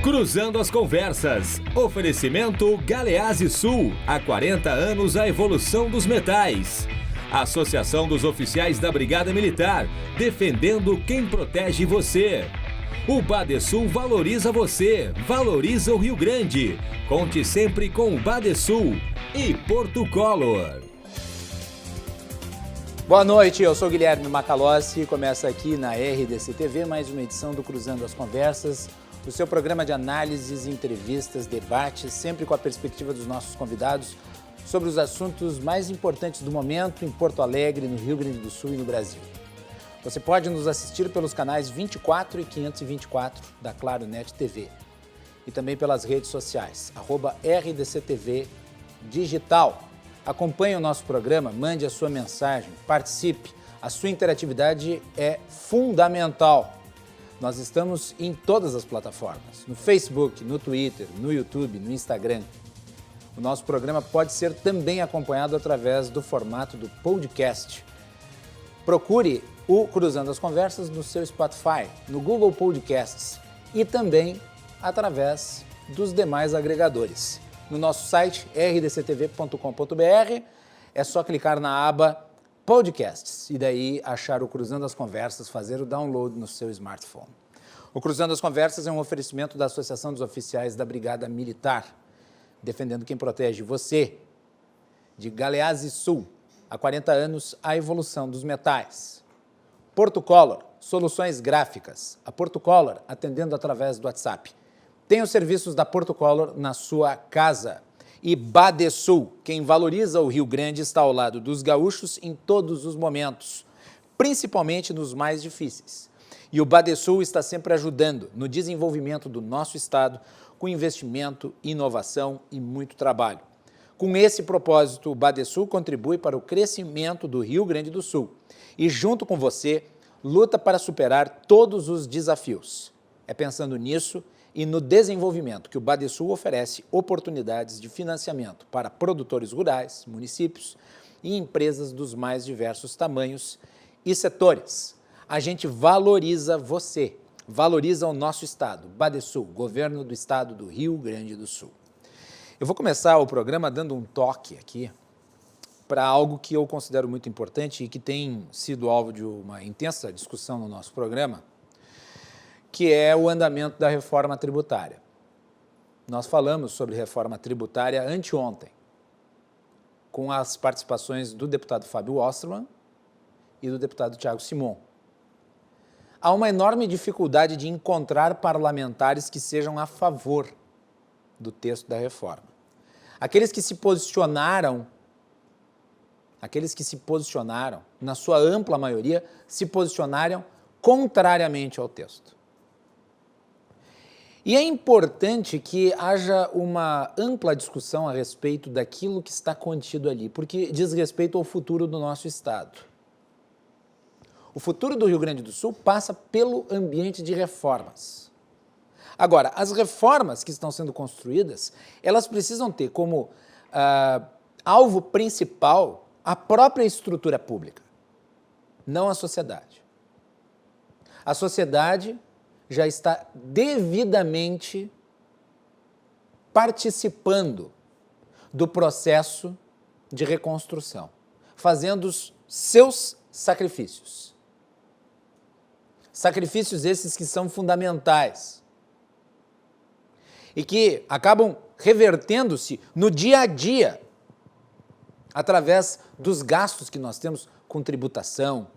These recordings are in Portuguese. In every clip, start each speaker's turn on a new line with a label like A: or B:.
A: Cruzando as Conversas. Oferecimento Galeazzi Sul. Há 40 anos a evolução dos metais. Associação dos Oficiais da Brigada Militar. Defendendo quem protege você. O Badesul valoriza você. Valoriza o Rio Grande. Conte sempre com o Badesul. E Porto Color.
B: Boa noite, eu sou Guilherme Macalossi e começa aqui na RDC TV mais uma edição do Cruzando as Conversas, o seu programa de análises, entrevistas, debates, sempre com a perspectiva dos nossos convidados sobre os assuntos mais importantes do momento em Porto Alegre, no Rio Grande do Sul e no Brasil. Você pode nos assistir pelos canais 24 e 524 da Claro Net TV e também pelas redes sociais, @RDCTV Digital. Acompanhe o nosso programa, mande a sua mensagem, participe. A sua interatividade é fundamental. Nós estamos em todas as plataformas, no Facebook, no Twitter, no YouTube, no Instagram. O nosso programa pode ser também acompanhado através do formato do podcast. Procure o Cruzando as Conversas no seu Spotify, no Google Podcasts e também através dos demais agregadores. No nosso site, rdctv.com.br, é só clicar na aba Podcasts e daí achar o Cruzando as Conversas, fazer o download no seu smartphone. O Cruzando as Conversas é um oferecimento da Associação dos Oficiais da Brigada Militar, defendendo quem protege você. De Galeazzi Sul, há 40 anos, a evolução dos metais. Porto Color, soluções gráficas. A Porto Color, atendendo através do WhatsApp. Tem os serviços da Porto Color na sua casa. E Badesul, quem valoriza o Rio Grande, está ao lado dos gaúchos em todos os momentos, principalmente nos mais difíceis. E o Badesul está sempre ajudando no desenvolvimento do nosso estado, com investimento, inovação e muito trabalho. Com esse propósito, o Badesul contribui para o crescimento do Rio Grande do Sul e, junto com você, luta para superar todos os desafios. É pensando nisso e no desenvolvimento que o Badesul oferece oportunidades de financiamento para produtores rurais, municípios e empresas dos mais diversos tamanhos e setores. A gente valoriza você, valoriza o nosso estado, Badesul, governo do estado do Rio Grande do Sul. Eu vou começar o programa dando um toque aqui para algo que eu considero muito importante e que tem sido alvo de uma intensa discussão no nosso programa, que é o andamento da reforma tributária. Nós falamos sobre reforma tributária anteontem, com as participações do deputado Fábio Osterman e do deputado Thiago Simon. Há uma enorme dificuldade de encontrar parlamentares que sejam a favor do texto da reforma. Aqueles que se posicionaram, na sua ampla maioria, se posicionaram contrariamente ao texto. E é importante que haja uma ampla discussão a respeito daquilo que está contido ali, porque diz respeito ao futuro do nosso estado. O futuro do Rio Grande do Sul passa pelo ambiente de reformas. Agora, as reformas que estão sendo construídas, elas precisam ter como alvo principal a própria estrutura pública, não a sociedade. A sociedade já está devidamente participando do processo de reconstrução, fazendo os seus sacrifícios. Sacrifícios esses que são fundamentais e que acabam revertendo-se no dia a dia, através dos gastos que nós temos com tributação,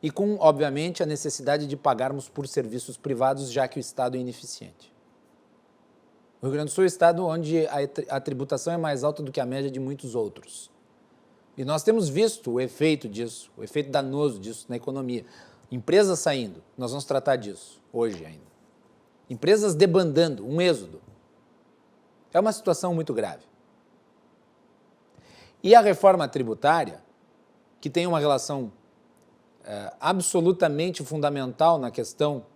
B: e com, obviamente, a necessidade de pagarmos por serviços privados, já que o Estado é ineficiente. O Rio Grande do Sul é um estado onde a tributação é mais alta do que a média de muitos outros. E nós temos visto o efeito disso, o efeito danoso disso na economia. Empresas saindo, nós vamos tratar disso hoje ainda. Empresas debandando, um êxodo. É uma situação muito grave. E a reforma tributária, que tem uma relação absolutamente fundamental na questão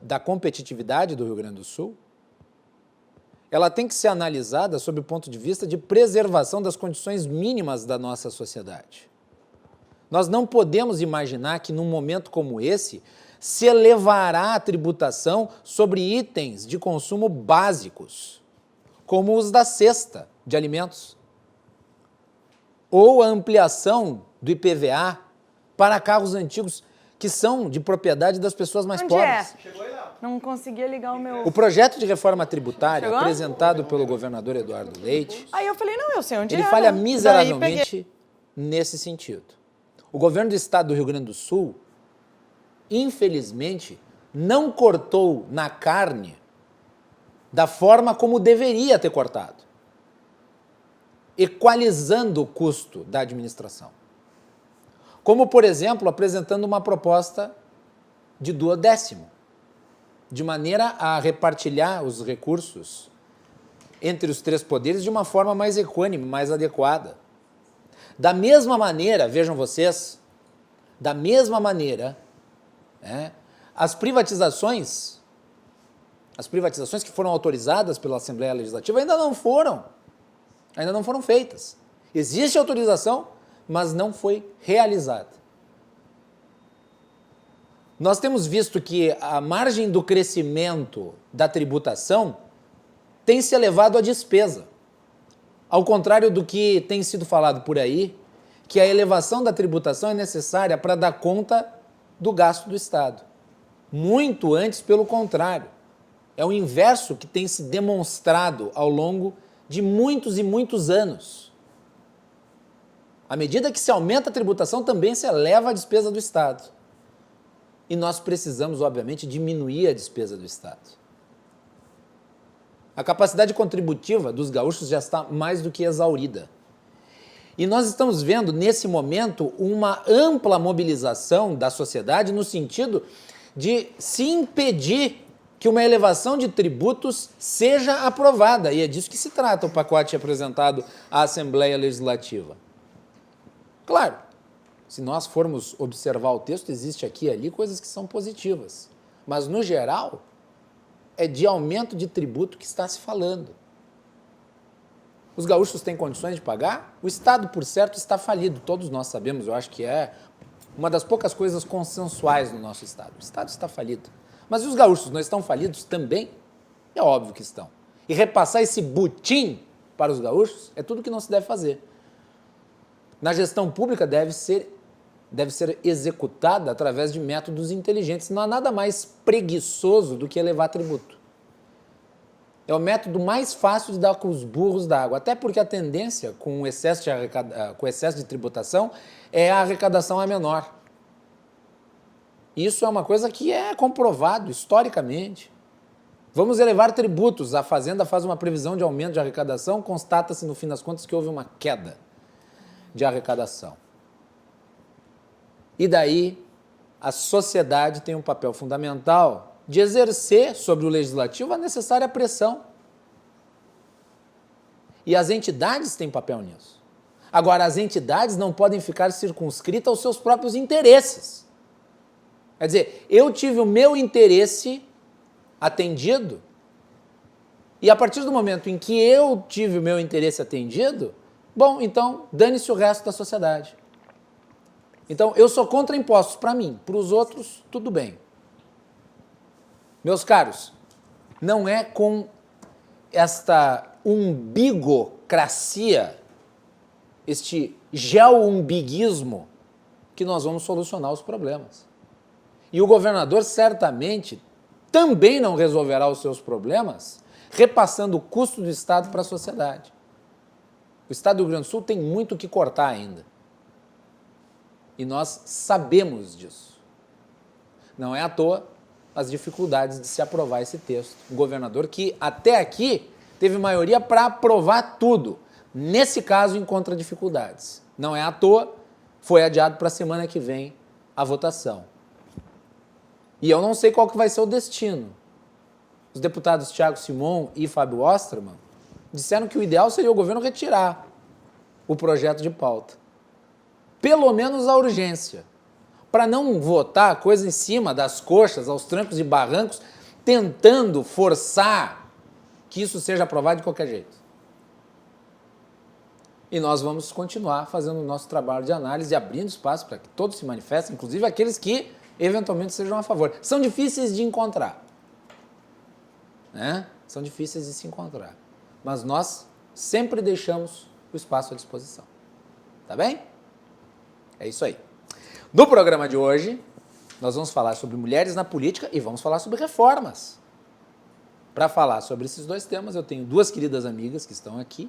B: da competitividade do Rio Grande do Sul, ela tem que ser analisada sob o ponto de vista de preservação das condições mínimas da nossa sociedade. Nós não podemos imaginar que num momento como esse se elevará a tributação sobre itens de consumo básicos, como os da cesta de alimentos, ou a ampliação do IPVA para carros antigos que são de propriedade das pessoas mais pobres.
C: Chegou aí, Léo? Não conseguia ligar o meu...
B: O projeto de reforma tributária, apresentado pelo governador Eduardo Leite,
C: Aí eu falei, não, eu sei onde
B: ele
C: é.
B: falha
C: Daí
B: miseravelmente nesse sentido. O governo do estado do Rio Grande do Sul, infelizmente, não cortou na carne da forma como deveria ter cortado, equalizando o custo da administração. Como, por exemplo, apresentando uma proposta de duodécimo, de maneira a repartilhar os recursos entre os três poderes de uma forma mais equânime, mais adequada. Da mesma maneira, vejam vocês, da mesma maneira, as privatizações que foram autorizadas pela Assembleia Legislativa ainda não foram feitas. Existe autorização, mas não foi realizada. Nós temos visto que a margem do crescimento da tributação tem se elevado à despesa. Ao contrário do que tem sido falado por aí, que a elevação da tributação é necessária para dar conta do gasto do Estado. Muito antes, pelo contrário. É o inverso que tem se demonstrado ao longo de muitos e muitos anos. À medida que se aumenta a tributação, também se eleva a despesa do Estado. E nós precisamos, obviamente, diminuir a despesa do Estado. A capacidade contributiva dos gaúchos já está mais do que exaurida. E nós estamos vendo, nesse momento, uma ampla mobilização da sociedade no sentido de se impedir que uma elevação de tributos seja aprovada. E é disso que se trata o pacote apresentado à Assembleia Legislativa. Claro, se nós formos observar o texto, existe aqui e ali coisas que são positivas. Mas, no geral, é de aumento de tributo que está se falando. Os gaúchos têm condições de pagar? O Estado, por certo, está falido. Todos nós sabemos, eu acho que é uma das poucas coisas consensuais no nosso Estado. O Estado está falido. Mas e os gaúchos não estão falidos também? É óbvio que estão. E repassar esse butim para os gaúchos é tudo que não se deve fazer. Na gestão pública deve ser executada através de métodos inteligentes. Não há nada mais preguiçoso do que elevar tributo. É o método mais fácil de dar com os burros da água, até porque a tendência com o excesso de tributação é a arrecadação é menor. Isso é uma coisa que é comprovado historicamente. Vamos elevar tributos. A Fazenda faz uma previsão de aumento de arrecadação, constata-se no fim das contas que houve uma queda de arrecadação. E daí a sociedade tem um papel fundamental de exercer sobre o legislativo a necessária pressão. E as entidades têm papel nisso. Agora, as entidades não podem ficar circunscritas aos seus próprios interesses. Quer dizer, eu tive o meu interesse atendido, e a partir do momento em que eu tive o meu interesse atendido, bom, então dane-se o resto da sociedade. Então, eu sou contra impostos para mim, para os outros, tudo bem. Meus caros, não é com esta umbigocracia, este geoumbiguismo, que nós vamos solucionar os problemas. E o governador certamente também não resolverá os seus problemas repassando o custo do Estado para a sociedade. O Estado do Rio Grande do Sul tem muito o que cortar ainda. E nós sabemos disso. Não é à toa as dificuldades de se aprovar esse texto. O governador que até aqui teve maioria para aprovar tudo. Nesse caso, encontra dificuldades. Não é à toa, foi adiado para a semana que vem a votação. E eu não sei qual que vai ser o destino. Os deputados Thiago Simon e Fábio Osterman disseram que o ideal seria o governo retirar o projeto de pauta. Pelo menos a urgência. Para não votar coisa em cima das coxas, aos trancos e barrancos, tentando forçar que isso seja aprovado de qualquer jeito. E nós vamos continuar fazendo o nosso trabalho de análise e abrindo espaço para que todos se manifestem, inclusive aqueles que eventualmente sejam a favor. São difíceis de encontrar, né? São difíceis de se encontrar. Mas nós sempre deixamos o espaço à disposição. Tá bem? É isso aí. No programa de hoje, nós vamos falar sobre mulheres na política e vamos falar sobre reformas. Para falar sobre esses dois temas, eu tenho duas queridas amigas que estão aqui.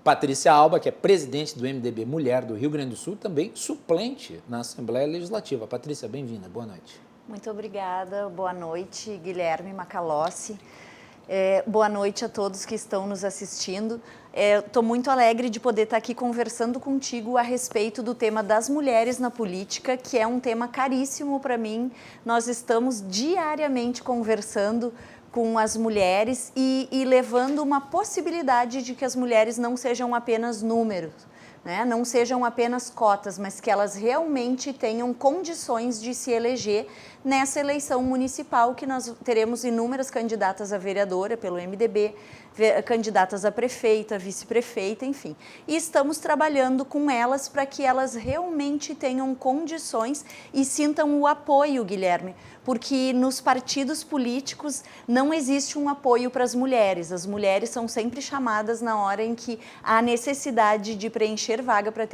B: Patrícia Alba, que é presidente do MDB Mulher do Rio Grande do Sul, também suplente na Assembleia Legislativa. Patrícia, bem-vinda. Boa noite.
D: Muito obrigada. Boa noite, Guilherme Macalossi. Boa noite a todos que estão nos assistindo. Estou muito alegre de poder estar aqui conversando contigo a respeito do tema das mulheres na política, que é um tema caríssimo para mim. Nós estamos diariamente conversando com as mulheres e levando uma possibilidade de que as mulheres não sejam apenas números, né? Não sejam apenas cotas, mas que elas realmente tenham condições de se eleger nessa eleição municipal, que nós teremos inúmeras candidatas a vereadora pelo MDB, candidatas a prefeita, vice-prefeita, enfim. E estamos trabalhando com elas para que elas realmente tenham condições e sintam o apoio, Guilherme, porque nos partidos políticos não existe um apoio para as mulheres. As mulheres são sempre chamadas na hora em que há necessidade de preencher vaga para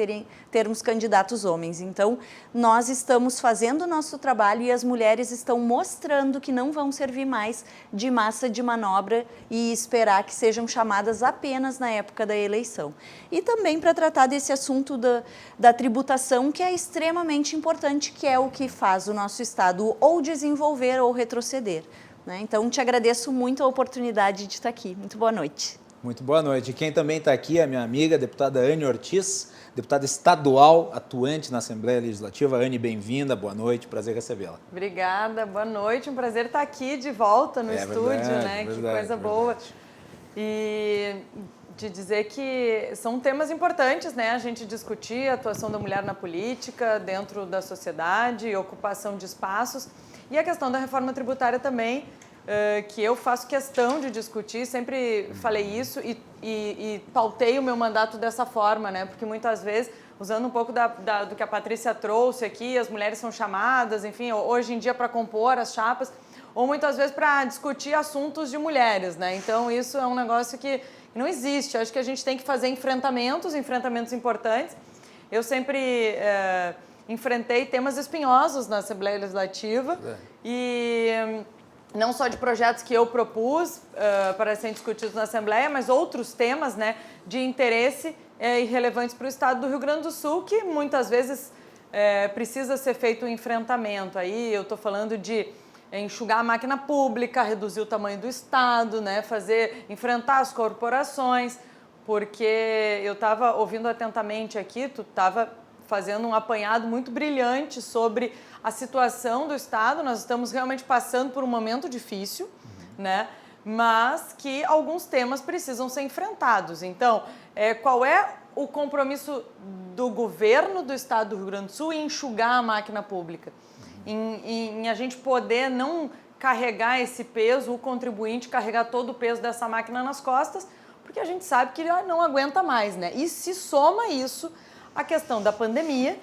D: termos candidatos homens. Então, nós estamos fazendo o nosso trabalho e as mulheres estão mostrando que não vão servir mais de massa de manobra e esperar que sejam chamadas apenas na época da eleição. E também para tratar desse assunto da tributação, que é extremamente importante, que é o que faz o nosso Estado ou desenvolver ou retroceder, né? Então, te agradeço muito a oportunidade de estar aqui. Muito boa noite.
B: Muito boa noite. Quem também está aqui é a minha amiga, a deputada Anne Ortiz, deputada estadual atuante na Assembleia Legislativa. Anne, bem-vinda, boa noite, prazer recebê-la.
C: Obrigada, boa noite, um prazer estar aqui de volta no estúdio,
B: verdade,
C: né?
B: Verdade,
C: que coisa boa. E de dizer que são temas importantes, né? A gente discutir a atuação da mulher na política, dentro da sociedade, ocupação de espaços e a questão da reforma tributária também, que eu faço questão de discutir, sempre falei isso e pautei o meu mandato dessa forma, né? Porque muitas vezes, usando um pouco do que a Patrícia trouxe aqui, as mulheres são chamadas, enfim, hoje em dia para compor as chapas, ou muitas vezes para discutir assuntos de mulheres, né? Então, isso é um negócio que não existe. Eu acho que a gente tem que fazer enfrentamentos importantes. Eu sempre enfrentei temas espinhosos na Assembleia Legislativa e não só de projetos que eu propus para serem discutidos na Assembleia, mas outros temas, né, de interesse e relevantes para o Estado do Rio Grande do Sul, que muitas vezes precisa ser feito um enfrentamento. Aí eu estou falando de enxugar a máquina pública, reduzir o tamanho do Estado, né, enfrentar as corporações, porque eu estava ouvindo atentamente aqui, tu estava fazendo um apanhado muito brilhante sobre a situação do Estado. Nós estamos realmente passando por um momento difícil, né, mas que alguns temas precisam ser enfrentados. Então, qual é o compromisso do governo do Estado do Rio Grande do Sul em enxugar a máquina pública? Em a gente poder não carregar esse peso, o contribuinte carregar todo o peso dessa máquina nas costas, porque a gente sabe que ele não aguenta mais, né? E se soma isso a questão da pandemia,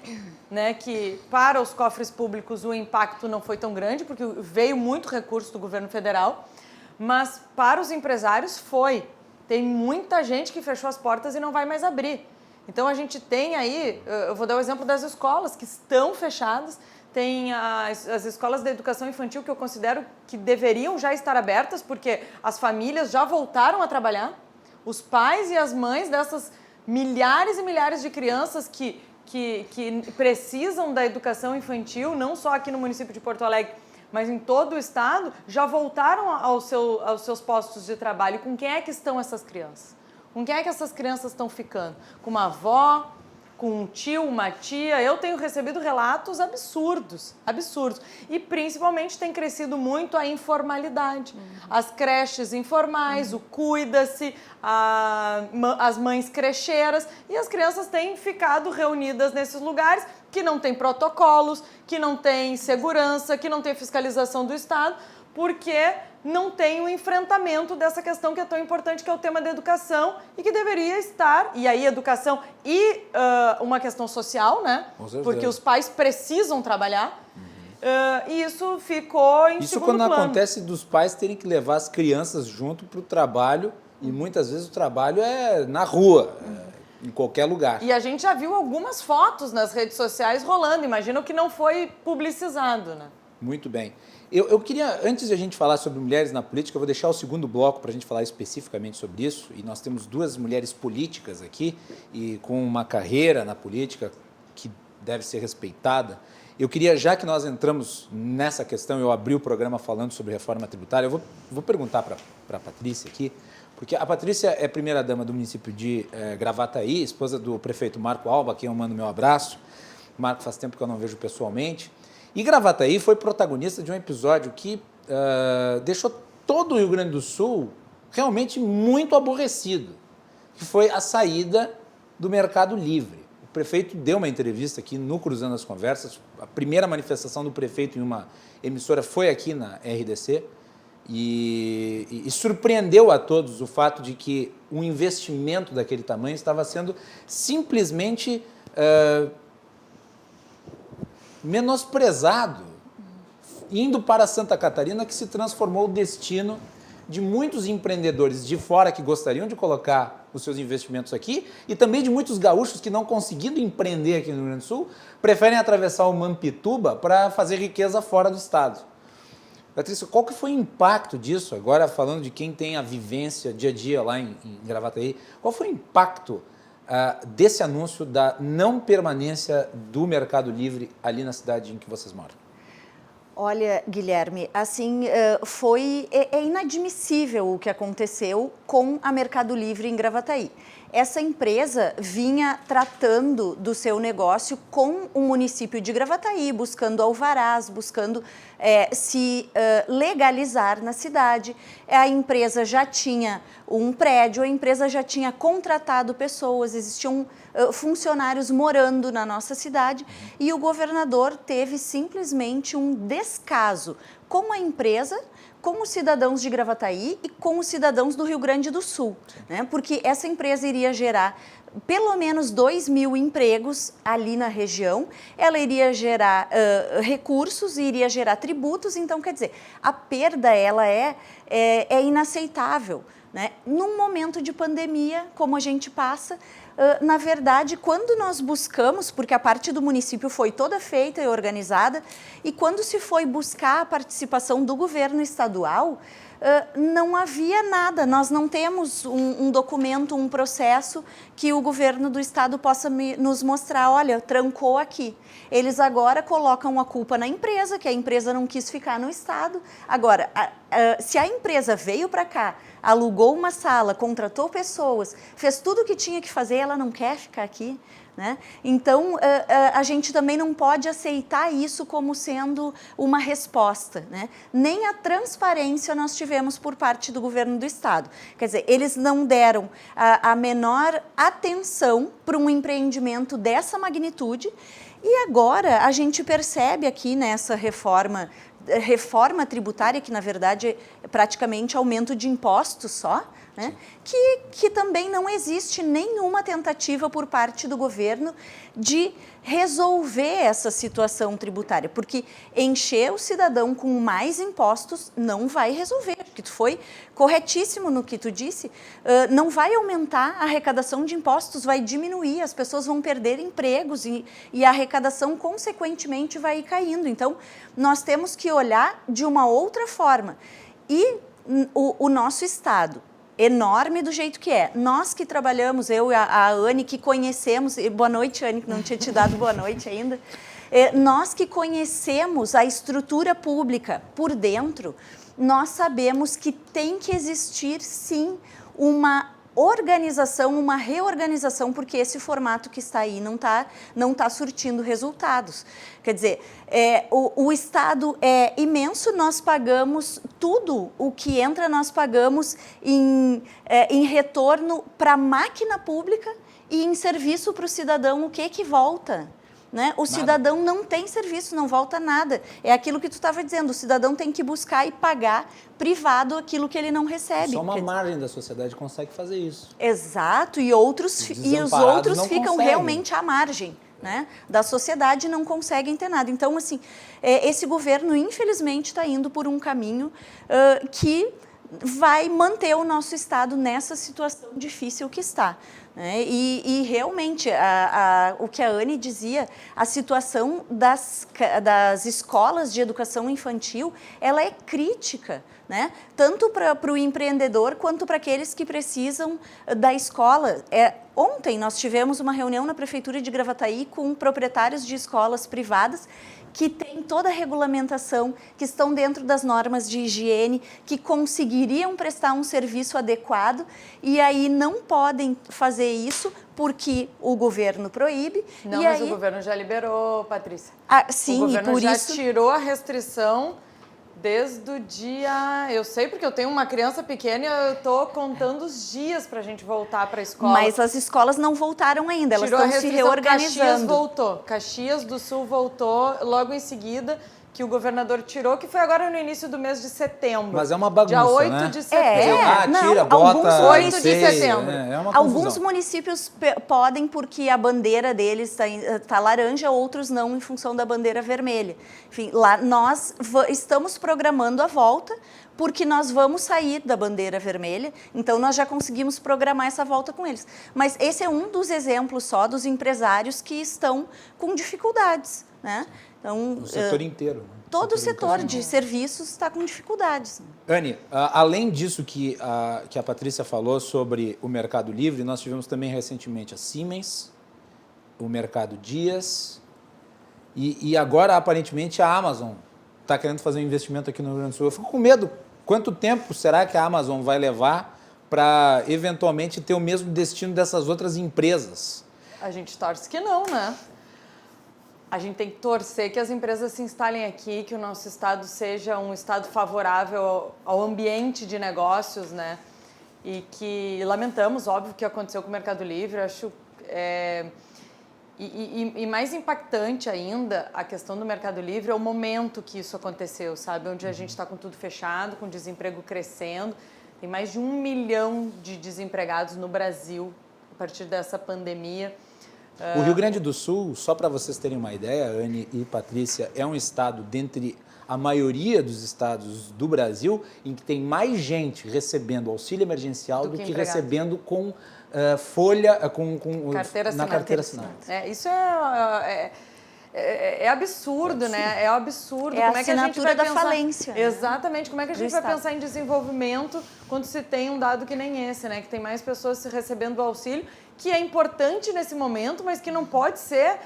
C: né, que para os cofres públicos o impacto não foi tão grande, porque veio muito recurso do governo federal, mas para os empresários foi. Tem muita gente que fechou as portas e não vai mais abrir. Então a gente tem aí, eu vou dar o exemplo das escolas que estão fechadas. Tem as escolas da educação infantil que eu considero que deveriam já estar abertas, porque as famílias já voltaram a trabalhar. Os pais e as mães dessas milhares e milhares de crianças que precisam da educação infantil, não só aqui no município de Porto Alegre, mas em todo o estado, já voltaram aos seus postos de trabalho. E com quem é que estão essas crianças? Com quem é que essas crianças estão ficando? Com uma avó? Com um tio, uma tia? Eu tenho recebido relatos absurdos. E principalmente tem crescido muito a informalidade. As creches informais, o cuida-se, as mães crecheiras, e as crianças têm ficado reunidas nesses lugares que não tem protocolos, que não tem segurança, que não tem fiscalização do Estado, porque não tem o enfrentamento dessa questão que é tão importante, que é o tema da educação, e que deveria estar, e aí educação e uma questão social, né? Porque os pais precisam trabalhar, E isso ficou em
B: Isso
C: segundo
B: quando
C: plano.
B: acontece dos pais terem que levar as crianças junto para o trabalho, e muitas vezes o trabalho é na rua, em qualquer lugar.
C: E a gente já viu algumas fotos nas redes sociais rolando, imagina o que não foi publicizado, né?
B: Muito bem. Eu queria, antes de a gente falar sobre mulheres na política, eu vou deixar o segundo bloco para a gente falar especificamente sobre isso. E nós temos 2 mulheres políticas aqui, e com uma carreira na política que deve ser respeitada. Eu queria, já que nós entramos nessa questão, eu abri o programa falando sobre reforma tributária, eu vou perguntar para a Patrícia aqui, porque a Patrícia é primeira-dama do município de Gravataí, esposa do prefeito Marco Alba, a quem eu mando meu abraço. Marco faz tempo que eu não vejo pessoalmente. E Gravataí foi protagonista de um episódio que deixou todo o Rio Grande do Sul realmente muito aborrecido, que foi a saída do Mercado Livre. O prefeito deu uma entrevista aqui no Cruzando as Conversas, a primeira manifestação do prefeito em uma emissora foi aqui na RDC, e surpreendeu a todos o fato de que um investimento daquele tamanho estava sendo simplesmente menosprezado, indo para Santa Catarina, que se transformou o destino de muitos empreendedores de fora que gostariam de colocar os seus investimentos aqui e também de muitos gaúchos que, não conseguindo empreender aqui no Rio Grande do Sul, preferem atravessar o Mampituba para fazer riqueza fora do estado. Patrícia, qual que foi o impacto disso, agora falando de quem tem a vivência dia a dia lá em Gravataí, qual foi o impacto desse anúncio da não permanência do Mercado Livre ali na cidade em que vocês moram?
D: Olha, Guilherme, assim, é inadmissível o que aconteceu com a Mercado Livre em Gravataí. Essa empresa vinha tratando do seu negócio com o município de Gravataí, buscando alvarás, buscando se legalizar na cidade. A empresa já tinha um prédio, a empresa já tinha contratado pessoas, existiam funcionários morando na nossa cidade e o governador teve simplesmente um descaso com a empresa, com os cidadãos de Gravataí e com os cidadãos do Rio Grande do Sul, né? Porque essa empresa iria gerar pelo menos 2.000 empregos ali na região, ela iria gerar recursos, iria gerar tributos, então, quer dizer, a perda ela é inaceitável, né? Num momento de pandemia, como a gente passa, na verdade, quando nós buscamos, porque a parte do município foi toda feita e organizada, e quando se foi buscar a participação do governo estadual, não havia nada, nós não temos um documento, um processo que o governo do estado possa nos mostrar, olha, trancou aqui. Eles agora colocam a culpa na empresa, que a empresa não quis ficar no estado. Agora, se a empresa veio para cá, alugou uma sala, contratou pessoas, fez tudo o que tinha que fazer, ela não quer ficar aqui, né? Então, a gente também não pode aceitar isso como sendo uma resposta, né? Nem a transparência nós tivemos por parte do governo do estado. Quer dizer, eles não deram a menor atenção para um empreendimento dessa magnitude e agora a gente percebe aqui nessa reforma tributária, que na verdade é praticamente aumento de impostos só, né? Que também não existe nenhuma tentativa por parte do governo de resolver essa situação tributária, porque encher o cidadão com mais impostos não vai resolver, porque tu foi corretíssimo no que tu disse, não vai aumentar a arrecadação de impostos, vai diminuir, as pessoas vão perder empregos e a arrecadação consequentemente vai ir caindo. Então, nós temos que olhar de uma outra forma. E o nosso estado, enorme do jeito que é. Nós que trabalhamos, eu e a Anne, que conhecemos... Boa noite, Anne, que não tinha te dado boa noite ainda. Nós que conhecemos a estrutura pública por dentro, nós sabemos que tem que existir, sim, uma organização, uma reorganização, porque esse formato que está aí não tá surtindo resultados. Quer dizer, o Estado é imenso, nós pagamos tudo o que entra, nós pagamos em retorno para a máquina pública e em serviço para o cidadão, o que volta? Né? O cidadão não tem serviço, não volta nada. É aquilo que tu estava dizendo, o cidadão tem que buscar e pagar privado aquilo que ele não recebe.
B: Só uma margem da sociedade consegue fazer isso.
D: Exato, e os outros ficam realmente à margem. né, da sociedade não conseguem ter nada. Então, assim, esse governo, infelizmente, está indo por um caminho que vai manter o nosso Estado nessa situação difícil que está. Né? E realmente, o que a Anne dizia, a situação das escolas de educação infantil, ela é crítica, né? Tanto para o empreendedor quanto para aqueles que precisam da escola. Ontem nós tivemos uma reunião na Prefeitura de Gravataí com proprietários de escolas privadas que têm toda a regulamentação, que estão dentro das normas de higiene, que conseguiriam prestar um serviço adequado e aí não podem fazer isso porque o governo proíbe.
C: Não, mas o governo já liberou, Patrícia.
D: Sim,
C: o governo
D: e por
C: já
D: isso
C: tirou a restrição desde o dia... Eu sei porque eu tenho uma criança pequena e eu estou contando os dias para a gente voltar para a escola.
D: Mas as escolas não voltaram ainda, elas estão se reorganizando.
C: Caxias voltou, Caxias do Sul voltou logo em seguida, que o governador tirou, que foi agora no início do mês de setembro.
B: Mas é uma bagunça,
C: dia 8
B: né?
C: de setembro.
B: Tira, bota...
C: 8 de setembro.
B: É uma
D: Alguns
B: confusão.
D: municípios podem porque a bandeira deles está laranja, outros não em função da bandeira vermelha. Enfim, lá nós estamos programando a volta porque nós vamos sair da bandeira vermelha, então nós já conseguimos programar essa volta com eles. Mas esse é um dos exemplos só dos empresários que estão com dificuldades, né? Então,
B: O setor inteiro.
D: todo o setor de serviços está com dificuldades.
B: Anne, além disso que a Patrícia falou sobre o Mercado Livre, nós tivemos também recentemente a Siemens, o Mercado Dias e agora, aparentemente, a Amazon está querendo fazer um investimento aqui no Rio Grande do Sul. Eu fico com medo. Quanto tempo será que a Amazon vai levar para, eventualmente, ter o mesmo destino dessas outras empresas?
C: A gente torce que não, né? A gente tem que torcer que as empresas se instalem aqui, que o nosso estado seja um estado favorável ao ambiente de negócios, né? E que lamentamos, óbvio, o que aconteceu com o Mercado Livre. Acho e mais impactante ainda, a questão do Mercado Livre é o momento que isso aconteceu, sabe? Onde a gente está com tudo fechado, com desemprego crescendo. Tem mais de 1 milhão de desempregados no Brasil a partir dessa pandemia.
B: O Rio Grande do Sul, só para vocês terem uma ideia, Anne e Patrícia, é um estado dentre a maioria dos estados do Brasil em que tem mais gente recebendo auxílio emergencial do que recebendo com folha, na carteira assinada.
C: Isso é absurdo, né? É absurdo.
D: É
C: como
D: a
C: é que a gente vai
D: assinatura da
C: pensar...
D: falência. Né?
C: Exatamente. Como é que a gente vai
D: Estado.
C: pensar em desenvolvimento quando se tem um dado que nem esse, né? Que tem mais pessoas recebendo o auxílio, que é importante nesse momento, mas que não pode ser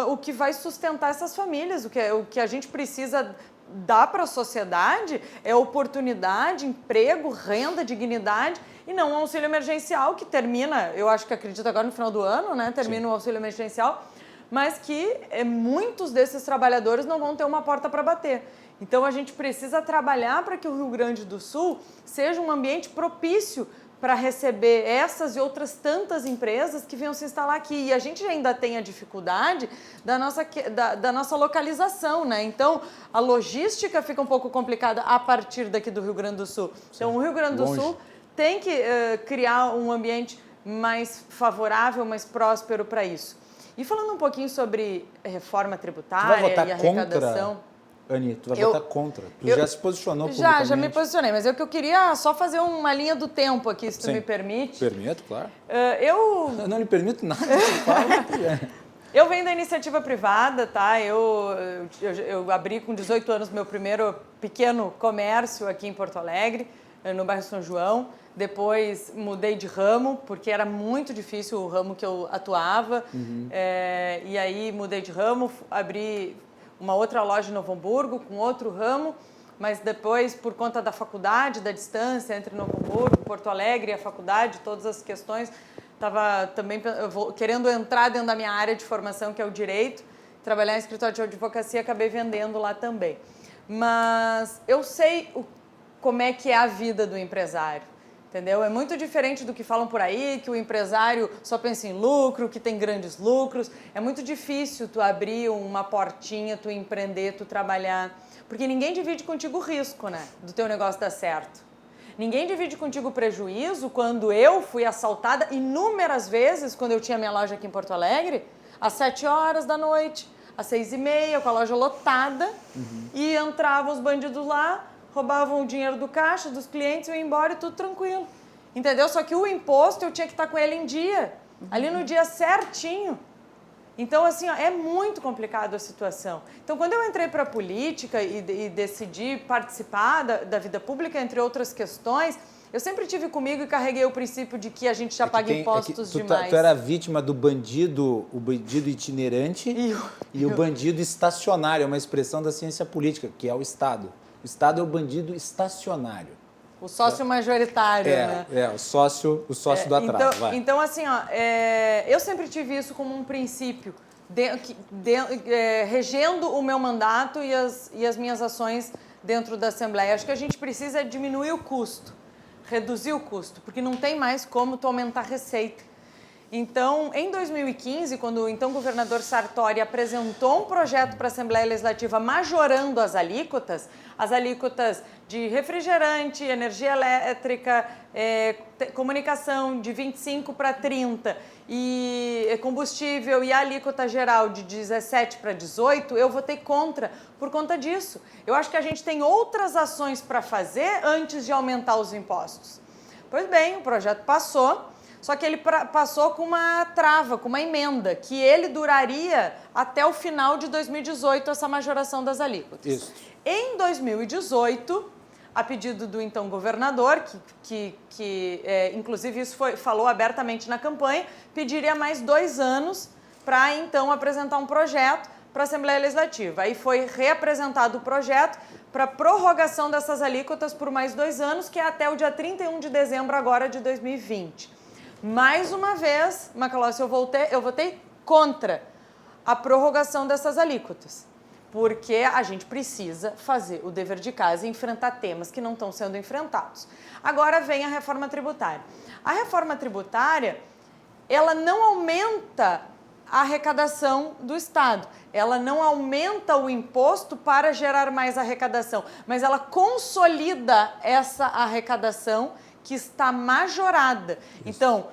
C: o que vai sustentar essas famílias. O que a gente precisa dar para a sociedade é oportunidade, emprego, renda, dignidade, e não um auxílio emergencial que termina, eu acho que acredito agora no final do ano, né? Termina o auxílio emergencial, mas que muitos desses trabalhadores não vão ter uma porta para bater. Então, a gente precisa trabalhar para que o Rio Grande do Sul seja um ambiente propício para receber essas e outras tantas empresas que venham se instalar aqui. E a gente ainda tem a dificuldade da nossa localização, né? Então, a logística fica um pouco complicada a partir daqui do Rio Grande do Sul. Então, o Rio Grande do Sul tem que criar um ambiente mais favorável, mais próspero para isso. E falando um pouquinho sobre reforma tributária e arrecadação...
B: Contra, Anne, tu vai votar contra. Tu já se posicionou
C: Já
B: publicamente.
C: me posicionei, mas eu queria só fazer uma linha do tempo aqui, se tu me permite.
B: Permito, claro.
C: Eu
B: não lhe permito nada.
C: Eu venho da iniciativa privada, tá? Eu abri com 18 anos meu primeiro pequeno comércio aqui em Porto Alegre, no bairro São João. Depois mudei de ramo, porque era muito difícil o ramo que eu atuava. E aí mudei de ramo, abri uma outra loja em Novo Hamburgo, com outro ramo, mas depois, por conta da faculdade, da distância entre Novo Hamburgo, Porto Alegre e a faculdade, todas as questões, estava também querendo entrar dentro da minha área de formação, que é o direito, trabalhar em escritório de advocacia, acabei vendendo lá também. Mas eu sei como é que é a vida do empresário. Entendeu? É muito diferente do que falam por aí, que o empresário só pensa em lucro, que tem grandes lucros. É muito difícil tu abrir uma portinha, tu empreender, tu trabalhar. Porque ninguém divide contigo o risco, né? Do teu negócio dar certo. Ninguém divide contigo o prejuízo. Quando eu fui assaltada inúmeras vezes, quando eu tinha minha loja aqui em Porto Alegre, às 7 horas da noite, às 6h30, com a loja lotada, e entravam os bandidos lá, roubavam o dinheiro do caixa, dos clientes, iam embora e tudo tranquilo. Entendeu? Só que o imposto eu tinha que estar com ele em dia, ali no dia certinho. Então, assim, ó, é muito complicado a situação. Então, quando eu entrei para a política e decidi participar da vida pública, entre outras questões, eu sempre tive comigo e carreguei o princípio de que a gente já paga impostos demais.
B: Tu era vítima do bandido, o bandido itinerante e o bandido estacionário, é uma expressão da ciência política, que é o Estado. O Estado é o bandido estacionário.
C: O sócio majoritário, né?
B: O sócio do atraso.
C: Então, assim, ó, eu sempre tive isso como um princípio, regendo o meu mandato e as minhas ações dentro da Assembleia. Acho que a gente precisa diminuir o custo, reduzir o custo, porque não tem mais como tu aumentar a receita. Então, em 2015, quando o então governador Sartori apresentou um projeto para a Assembleia Legislativa majorando as alíquotas de refrigerante, energia elétrica, comunicação de 25 para 30 e combustível e a alíquota geral de 17 para 18, eu votei contra por conta disso. Eu acho que a gente tem outras ações para fazer antes de aumentar os impostos. Pois bem, o projeto passou. Só que ele passou com uma trava, com uma emenda, que ele duraria até o final de 2018, essa majoração das alíquotas.
B: Isso.
C: Em 2018, a pedido do então governador, que inclusive isso falou abertamente na campanha, pediria mais 2 anos para então apresentar um projeto para a Assembleia Legislativa. Aí foi reapresentado o projeto para prorrogação dessas alíquotas por mais 2 anos, que é até o dia 31 de dezembro agora de 2020. Mais uma vez, Macalossi, eu votei contra a prorrogação dessas alíquotas, porque a gente precisa fazer o dever de casa e enfrentar temas que não estão sendo enfrentados. Agora vem a reforma tributária. A reforma tributária, ela não aumenta a arrecadação do Estado, ela não aumenta o imposto para gerar mais arrecadação, mas ela consolida essa arrecadação que está majorada. Então,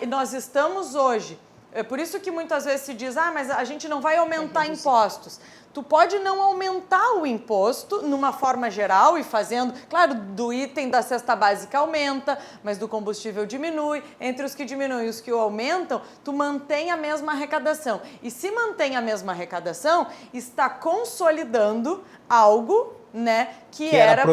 C: nós estamos hoje, é por isso que muitas vezes se diz, mas a gente não vai aumentar impostos. Tu pode não aumentar o imposto numa forma geral e fazendo, claro, do item da cesta básica aumenta, mas do combustível diminui. Entre os que diminuem e os que o aumentam, tu mantém a mesma arrecadação. E se mantém a mesma arrecadação, está consolidando algo, né, que era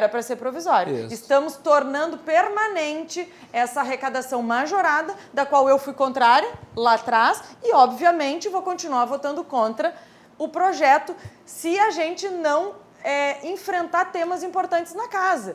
C: para ser provisório. Isso. Estamos tornando permanente essa arrecadação majorada, da qual eu fui contrária lá atrás e, obviamente, vou continuar votando contra o projeto se a gente não enfrentar temas importantes na casa.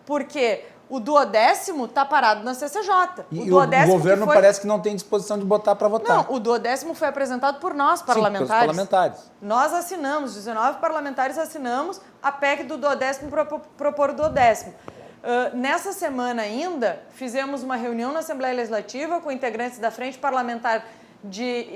C: Porque o 10º está parado na CCJ.
B: E o governo parece que não tem disposição de botar para votar.
C: Não, o 10º foi apresentado por nós, parlamentares.
B: Sim, pelos parlamentares.
C: Nós assinamos, 19 parlamentares assinamos a PEC do 10º para propor o 10º. Nessa semana ainda, fizemos uma reunião na Assembleia Legislativa com integrantes da Frente Parlamentar de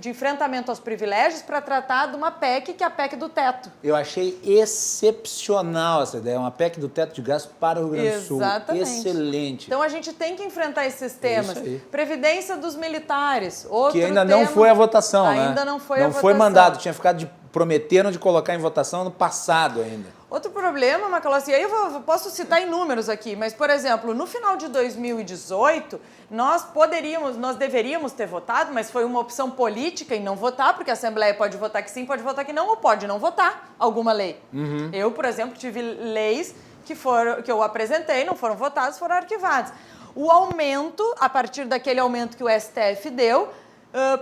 C: enfrentamento aos privilégios para tratar de uma PEC, que é a PEC do teto.
B: Eu achei excepcional essa ideia, uma PEC do teto de gastos para o Rio Grande do Sul.
C: Exatamente.
B: Excelente.
C: Então a gente tem que enfrentar esses temas. Isso aí. Previdência dos militares, outro
B: que ainda
C: tema,
B: não foi a votação,
C: ainda não foi a votação.
B: Não foi mandado, tinha ficado prometeram de colocar em votação no passado ainda.
C: Outro problema, Macalossi, e aí eu posso citar inúmeros aqui, mas, por exemplo, no final de 2018, nós deveríamos ter votado, mas foi uma opção política em não votar, porque a Assembleia pode votar que sim, pode votar que não, ou pode não votar alguma lei. Uhum. Eu, por exemplo, tive leis que eu apresentei, não foram votadas, foram arquivadas. O aumento, a partir daquele aumento que o STF deu,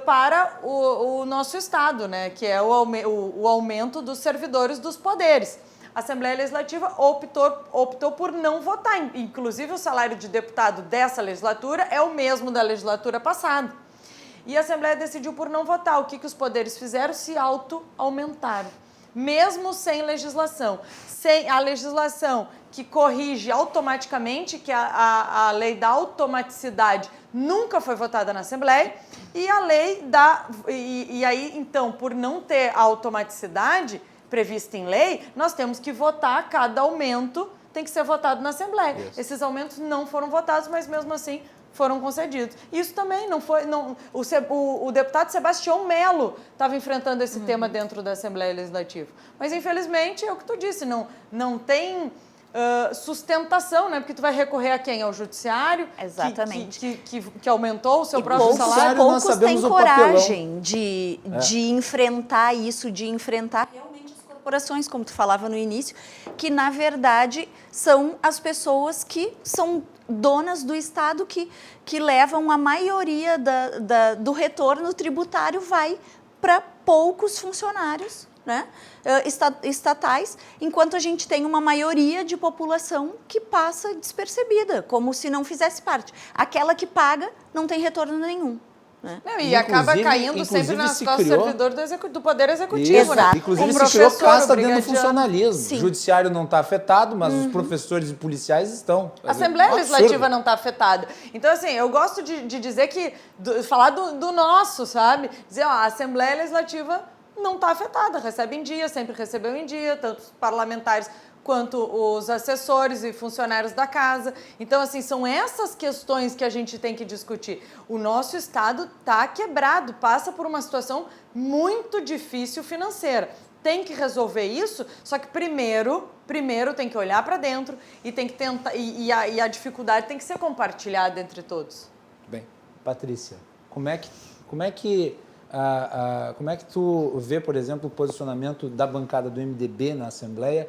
C: para o nosso Estado, né, que é o aumento dos servidores dos poderes. A Assembleia Legislativa optou por não votar. Inclusive, o salário de deputado dessa legislatura é o mesmo da legislatura passada. E a Assembleia decidiu por não votar. O que os poderes fizeram? Se auto-aumentaram. Mesmo sem legislação. Sem a legislação que corrige automaticamente, que a lei da automaticidade nunca foi votada na Assembleia, e a lei e aí, então, por não ter a automaticidade prevista em lei, nós temos que votar, cada aumento tem que ser votado na Assembleia. Isso. Esses aumentos não foram votados, mas mesmo assim foram concedidos. Isso também não foi... o deputado Sebastião Melo estava enfrentando esse tema dentro da Assembleia Legislativa. Mas, infelizmente, é o que tu disse, não tem... sustentação, né? Porque tu vai recorrer a quem? Ao judiciário?
D: Exatamente.
C: Que aumentou o seu próprio salário?
D: Poucos têm coragem de enfrentar isso, de enfrentar realmente as corporações, como tu falava no início, que na verdade são as pessoas que são donas do Estado, que levam a maioria do retorno tributário vai para poucos funcionários, né, estatais, enquanto a gente tem uma maioria de população que passa despercebida, como se não fizesse parte. Aquela que paga não tem retorno nenhum. Né?
C: Não, e acaba caindo sempre nas costas do servidor do Poder Executivo.
B: Isso,
C: né?
B: Inclusive se criou casta dentro do
C: brigadiano.
B: funcionalismo.
D: Sim.
B: O judiciário não está afetado, mas os professores e policiais estão.
C: A Assembleia
B: Absurdo.
C: Legislativa não está afetada. Então, assim, eu gosto de dizer que... falar do nosso, sabe? Dizer, ó, a Assembleia Legislativa não está afetada, recebe em dia, sempre recebeu em dia, tanto os parlamentares quanto os assessores e funcionários da casa. Então, assim, são essas questões que a gente tem que discutir. O nosso Estado está quebrado, passa por uma situação muito difícil financeira. Tem que resolver isso, só que primeiro tem que olhar para dentro e tem que tentar, e a dificuldade tem que ser compartilhada entre todos.
B: Bem, Patrícia, como é que tu vê, por exemplo, o posicionamento da bancada do MDB na Assembleia,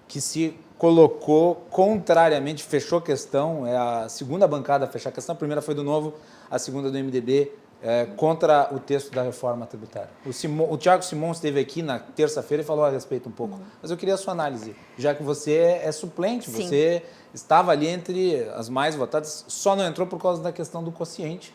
B: que se colocou contrariamente, fechou questão, é a segunda bancada a fechar a questão, a primeira foi do Novo, a segunda do MDB, contra o texto da reforma tributária. O Thiago Simon esteve aqui na terça-feira e falou a respeito um pouco, mas eu queria a sua análise, já que você é suplente,
D: Sim.
B: Você estava ali entre as mais votadas, só não entrou por causa da questão do quociente.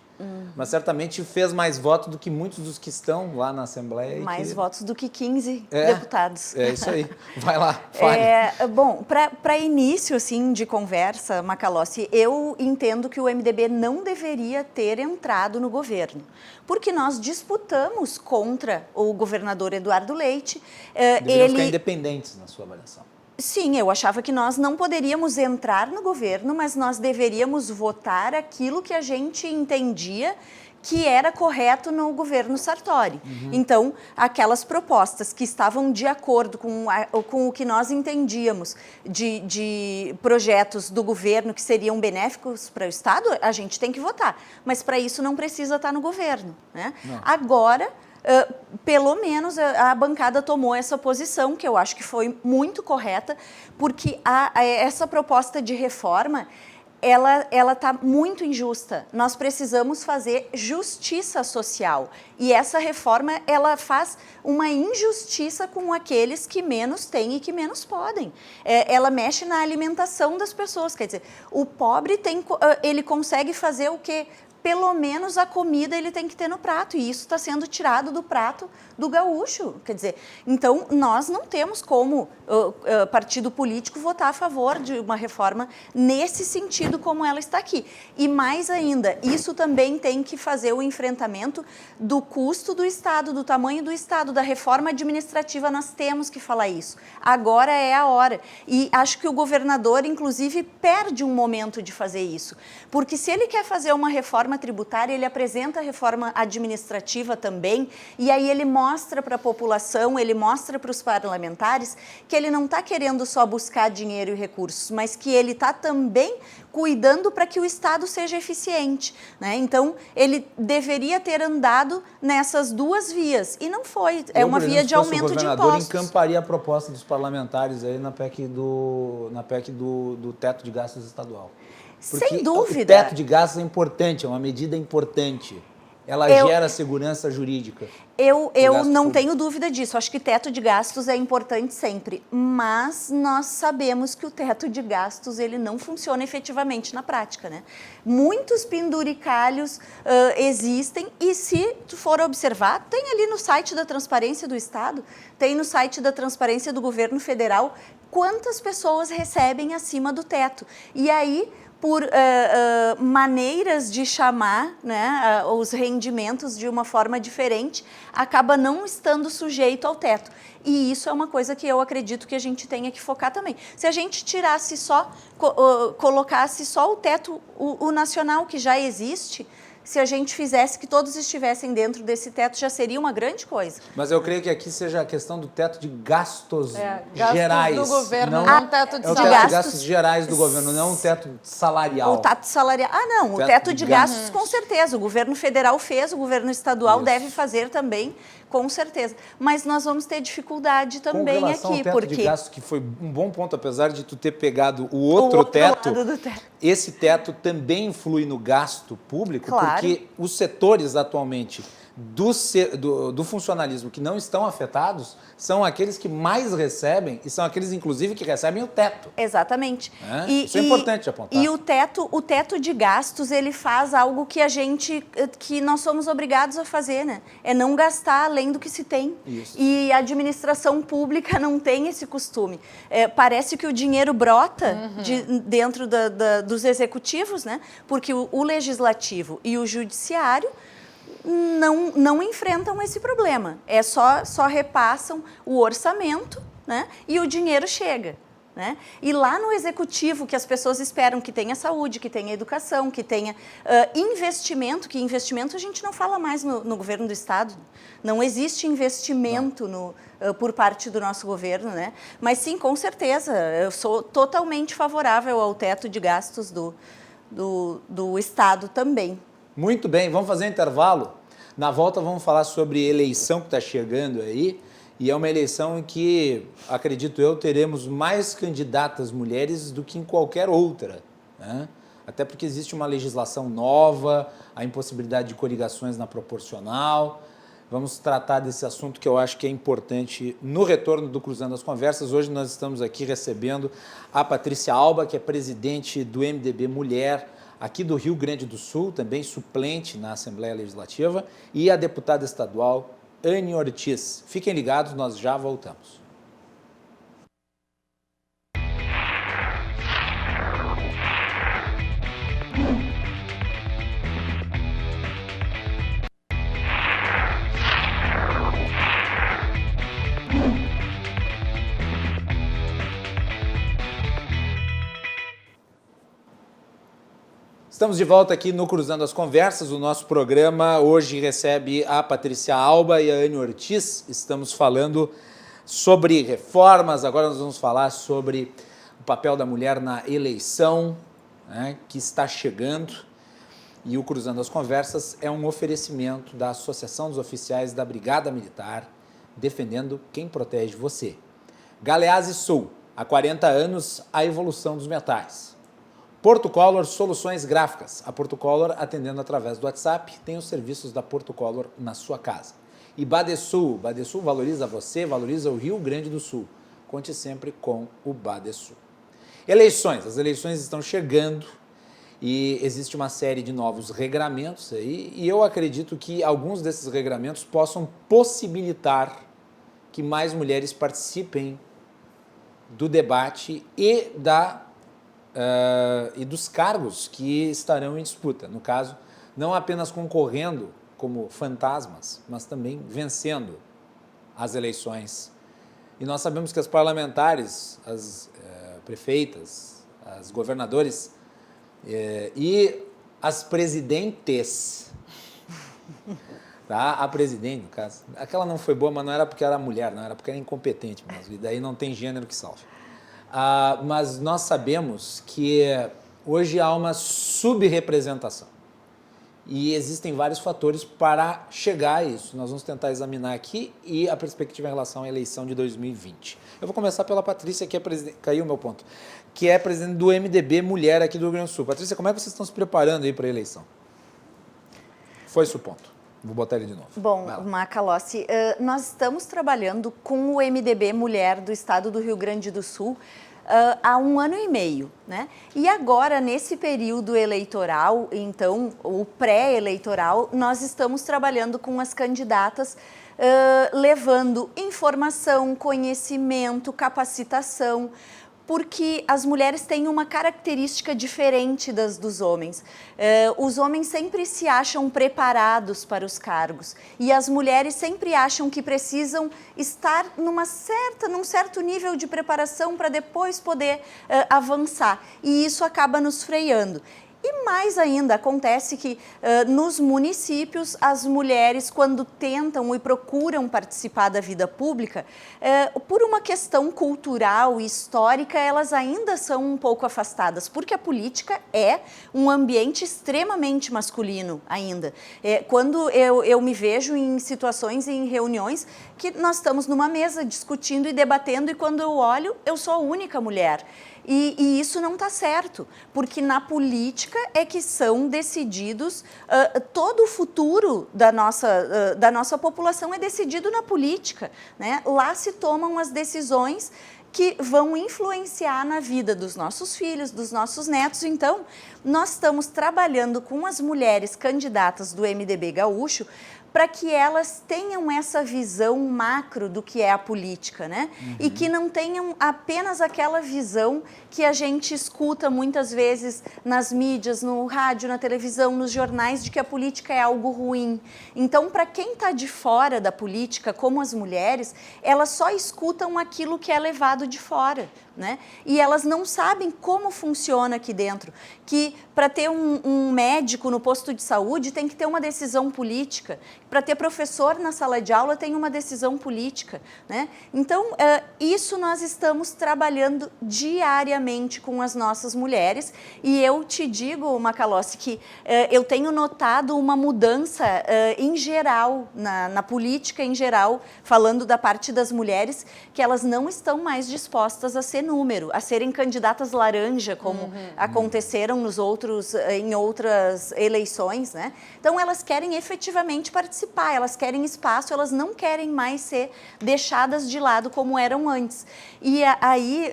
B: Mas certamente fez mais votos do que muitos dos que estão lá na Assembleia.
D: Mais votos do que 15 deputados.
B: É isso aí. Vai lá, fale.
D: Bom, para início assim, de conversa, Macalossi, eu entendo que o MDB não deveria ter entrado no governo, porque nós disputamos contra o governador Eduardo Leite.
B: Deveriam ficar independentes na sua avaliação.
D: Sim, eu achava que nós não poderíamos entrar no governo, mas nós deveríamos votar aquilo que a gente entendia que era correto no governo Sartori. Então, aquelas propostas que estavam de acordo com o que nós entendíamos de projetos do governo que seriam benéficos para o Estado, a gente tem que votar. Mas para isso não precisa estar no governo, né? Agora... pelo menos a bancada tomou essa posição, que eu acho que foi muito correta, porque essa proposta de reforma, ela está muito injusta. Nós precisamos fazer justiça social. E essa reforma, ela faz uma injustiça com aqueles que menos têm e que menos podem. Ela mexe na alimentação das pessoas. Quer dizer, o pobre ele consegue fazer o quê? Pelo menos a comida ele tem que ter no prato, e isso está sendo tirado do prato do gaúcho. Quer dizer, então nós não temos como partido político votar a favor de uma reforma nesse sentido como ela está aqui. E mais ainda, isso também tem que fazer o enfrentamento do custo do Estado, do tamanho do Estado, da reforma administrativa. Nós temos que falar isso. Agora é a hora. E acho que o governador, inclusive, perde um momento de fazer isso. Porque se ele quer fazer uma reforma tributária, ele apresenta a reforma administrativa também, e aí ele mostra para a população, ele mostra para os parlamentares que ele não está querendo só buscar dinheiro e recursos, mas que ele está também cuidando para que o Estado seja eficiente, né? Então, ele deveria ter andado nessas duas vias, e não foi. É uma via de aumento de impostos. O governador
B: encamparia a proposta dos parlamentares aí na PEC do teto de gastos estadual. Porque
D: sem dúvida.
B: O teto de gastos é importante, é uma medida importante. Ela gera segurança jurídica.
D: Eu não tenho dúvida disso. Acho que teto de gastos é importante sempre. Mas nós sabemos que o teto de gastos ele não funciona efetivamente na prática, né? Muitos penduricalhos existem, e se tu for observar, tem ali no site da Transparência do Estado, tem no site da Transparência do Governo Federal, quantas pessoas recebem acima do teto. E aí, por maneiras de chamar, né, os rendimentos de uma forma diferente, acaba não estando sujeito ao teto. E isso é uma coisa que eu acredito que a gente tenha que focar também. Se a gente tirasse só, colocasse só o teto, o nacional que já existe, se a gente fizesse que todos estivessem dentro desse teto, já seria uma grande coisa.
B: Mas eu creio que aqui seja a questão do teto de gastos gerais.
C: Gastos do governo, não teto de
B: salário.
C: salário.
B: De gastos gerais do governo, não um teto salarial.
D: O teto salarial. Não, o teto de gastos, com certeza. O governo federal fez, o governo estadual deve fazer também, com certeza. Mas nós vamos ter dificuldade também aqui.
B: Com relação ao teto de gastos, que foi um bom ponto, apesar de tu ter pegado o outro teto,
D: lado do teto.
B: Esse teto também influi no gasto público,
D: claro.
B: Porque os setores atualmente do funcionalismo que não estão afetados são aqueles que mais recebem e são aqueles, inclusive, que recebem o teto.
D: Exatamente.
B: Isso é importante apontar.
D: E o teto de gastos, ele faz algo que que nós somos obrigados a fazer, né? É não gastar além do que se tem.
B: Isso.
D: E a administração pública não tem esse costume. Parece que o dinheiro brota dentro dos executivos, né? Porque o legislativo e o judiciário não enfrentam esse problema. Só repassam o orçamento, né? E o dinheiro chega. Né? E lá no executivo, que as pessoas esperam que tenha saúde, que tenha educação, que tenha investimento, que investimento a gente não fala mais no governo do Estado. Não existe investimento por parte do nosso governo, né? Mas sim, com certeza, eu sou totalmente favorável ao teto de gastos do Estado também.
B: Muito bem, vamos fazer um intervalo. Na volta vamos falar sobre eleição que está chegando aí. E é uma eleição em que, acredito eu, teremos mais candidatas mulheres do que em qualquer outra, né? Até porque existe uma legislação nova, a impossibilidade de coligações na proporcional. Vamos tratar desse assunto que eu acho que é importante no retorno do Cruzando as Conversas. Hoje nós estamos aqui recebendo a Patrícia Alba, que é presidente do MDB Mulher, aqui do Rio Grande do Sul, também suplente na Assembleia Legislativa, e a deputada estadual Anne Ortiz. Fiquem ligados, nós já voltamos. Estamos de volta aqui no Cruzando as Conversas. O nosso programa hoje recebe a Patrícia Alba e a Anne Ortiz. Estamos falando sobre reformas, agora nós vamos falar sobre o papel da mulher na eleição, né, que está chegando. E o Cruzando as Conversas é um oferecimento da Associação dos Oficiais da Brigada Militar, defendendo quem protege você. Galeazzi Sul, há 40 anos, a evolução dos metais. Portocolor Soluções Gráficas. A Portocolor, atendendo através do WhatsApp, tem os serviços da Portocolor na sua casa. E Badesul. Badesul valoriza você, valoriza o Rio Grande do Sul. Conte sempre com o Badesul. Eleições. As eleições estão chegando e existe uma série de novos regramentos aí. E eu acredito que alguns desses regramentos possam possibilitar que mais mulheres participem do debate e dos cargos que estarão em disputa. No caso, não apenas concorrendo como fantasmas, mas também vencendo as eleições. E nós sabemos que as parlamentares, as prefeitas, as governadores e as presidentes, tá? A presidente, no caso, aquela não foi boa, mas não era porque era mulher, não era porque era incompetente mesmo, e daí não tem gênero que salve. Mas nós sabemos que hoje há uma subrepresentação e existem vários fatores para chegar a isso. Nós vamos tentar examinar aqui e a perspectiva em relação à eleição de 2020. Eu vou começar pela Patrícia, que é presidente, caiu o meu ponto, que é presidente do MDB Mulher aqui do Rio Grande do Sul. Patrícia, como é que vocês estão se preparando aí para a eleição? Foi esse o ponto. Vou botar ele de novo.
D: Bom, Macalossi, nós estamos trabalhando com o MDB Mulher do Estado do Rio Grande do Sul há 1 ano e meio, né? E agora, nesse período eleitoral, então, o pré-eleitoral, nós estamos trabalhando com as candidatas, levando informação, conhecimento, capacitação, porque as mulheres têm uma característica diferente dos homens. Os homens sempre se acham preparados para os cargos e as mulheres sempre acham que precisam estar num certo nível de preparação para depois poder avançar, e isso acaba nos freando. E mais ainda, acontece que nos municípios, as mulheres, quando tentam e procuram participar da vida pública, por uma questão cultural e histórica, elas ainda são um pouco afastadas, porque a política é um ambiente extremamente masculino ainda. Quando eu me vejo em situações, em reuniões, que nós estamos numa mesa discutindo e debatendo, e quando eu olho, eu sou a única mulher. E isso não está certo, porque na política é que são decididos, todo o futuro da nossa população é decidido na política, né? Lá se tomam as decisões que vão influenciar na vida dos nossos filhos, dos nossos netos. Então, nós estamos trabalhando com as mulheres candidatas do MDB gaúcho para que elas tenham essa visão macro do que é a política, né? E que não tenham apenas aquela visão que a gente escuta muitas vezes nas mídias, no rádio, na televisão, nos jornais, de que a política é algo ruim. Então, para quem está de fora da política, como as mulheres, elas só escutam aquilo que é levado de fora, né? E elas não sabem como funciona aqui dentro, que para ter um médico no posto de saúde tem que ter uma decisão política, para ter professor na sala de aula tem uma decisão política, né? Então, isso nós estamos trabalhando diariamente com as nossas mulheres, e eu te digo, Macalossi, que eu tenho notado uma mudança em geral, na política em geral, falando da parte das mulheres, que elas não estão mais dispostas a ser número, a serem candidatas laranja, como aconteceram em outras eleições, né? Então, elas querem efetivamente participar, elas querem espaço, elas não querem mais ser deixadas de lado como eram antes. E aí,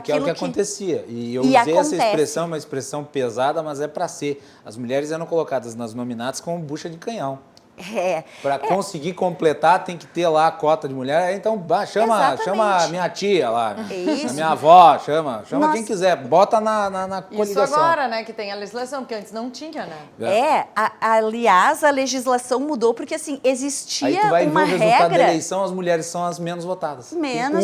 B: que é o que acontecia. E eu usei essa expressão, uma expressão pesada, mas é para ser. As mulheres eram colocadas nas nominatas como bucha de canhão. Para conseguir completar, tem que ter lá a cota de mulher. Então, chama a minha tia lá, a minha avó, chama quem quiser, bota na coligação.
C: Isso agora, né, que tem a legislação, porque antes não tinha, né?
D: Aliás, a legislação mudou porque, assim, existia uma regra...
B: Aí tu vai ver o resultado da eleição, as mulheres são as menos votadas.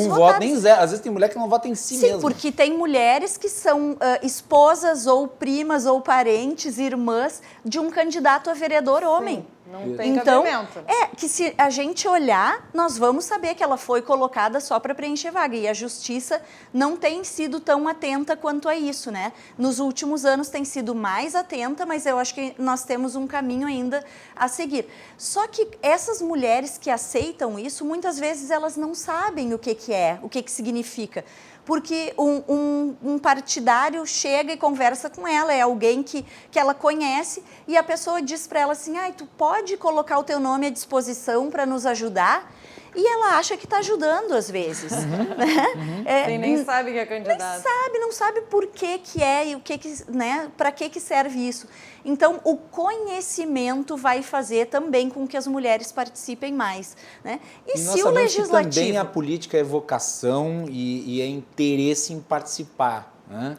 B: Voto, nem zero. Às vezes tem mulher que não vota em si mesma.
D: Sim, porque tem mulheres que são esposas ou primas ou parentes, irmãs de um candidato a vereador homem.
C: Sim. Não tem cabimento.
D: Que se a gente olhar, nós vamos saber que ela foi colocada só para preencher vaga. E a justiça não tem sido tão atenta quanto a isso, né? Nos últimos anos tem sido mais atenta, mas eu acho que nós temos um caminho ainda a seguir. Só que essas mulheres que aceitam isso, muitas vezes elas não sabem o que é, o que significa. Porque um partidário chega e conversa com ela, é alguém que ela conhece, e a pessoa diz para ela assim, tu pode colocar o teu nome à disposição para nos ajudar? E ela acha que está ajudando às vezes.
C: Né? Nem sabe que é candidata.
D: Não sabe por que é e né, para que serve isso. Então, o conhecimento vai fazer também com que as mulheres participem mais, né? E se o legislativo...
B: Que também a política é vocação e é interesse em participar, né?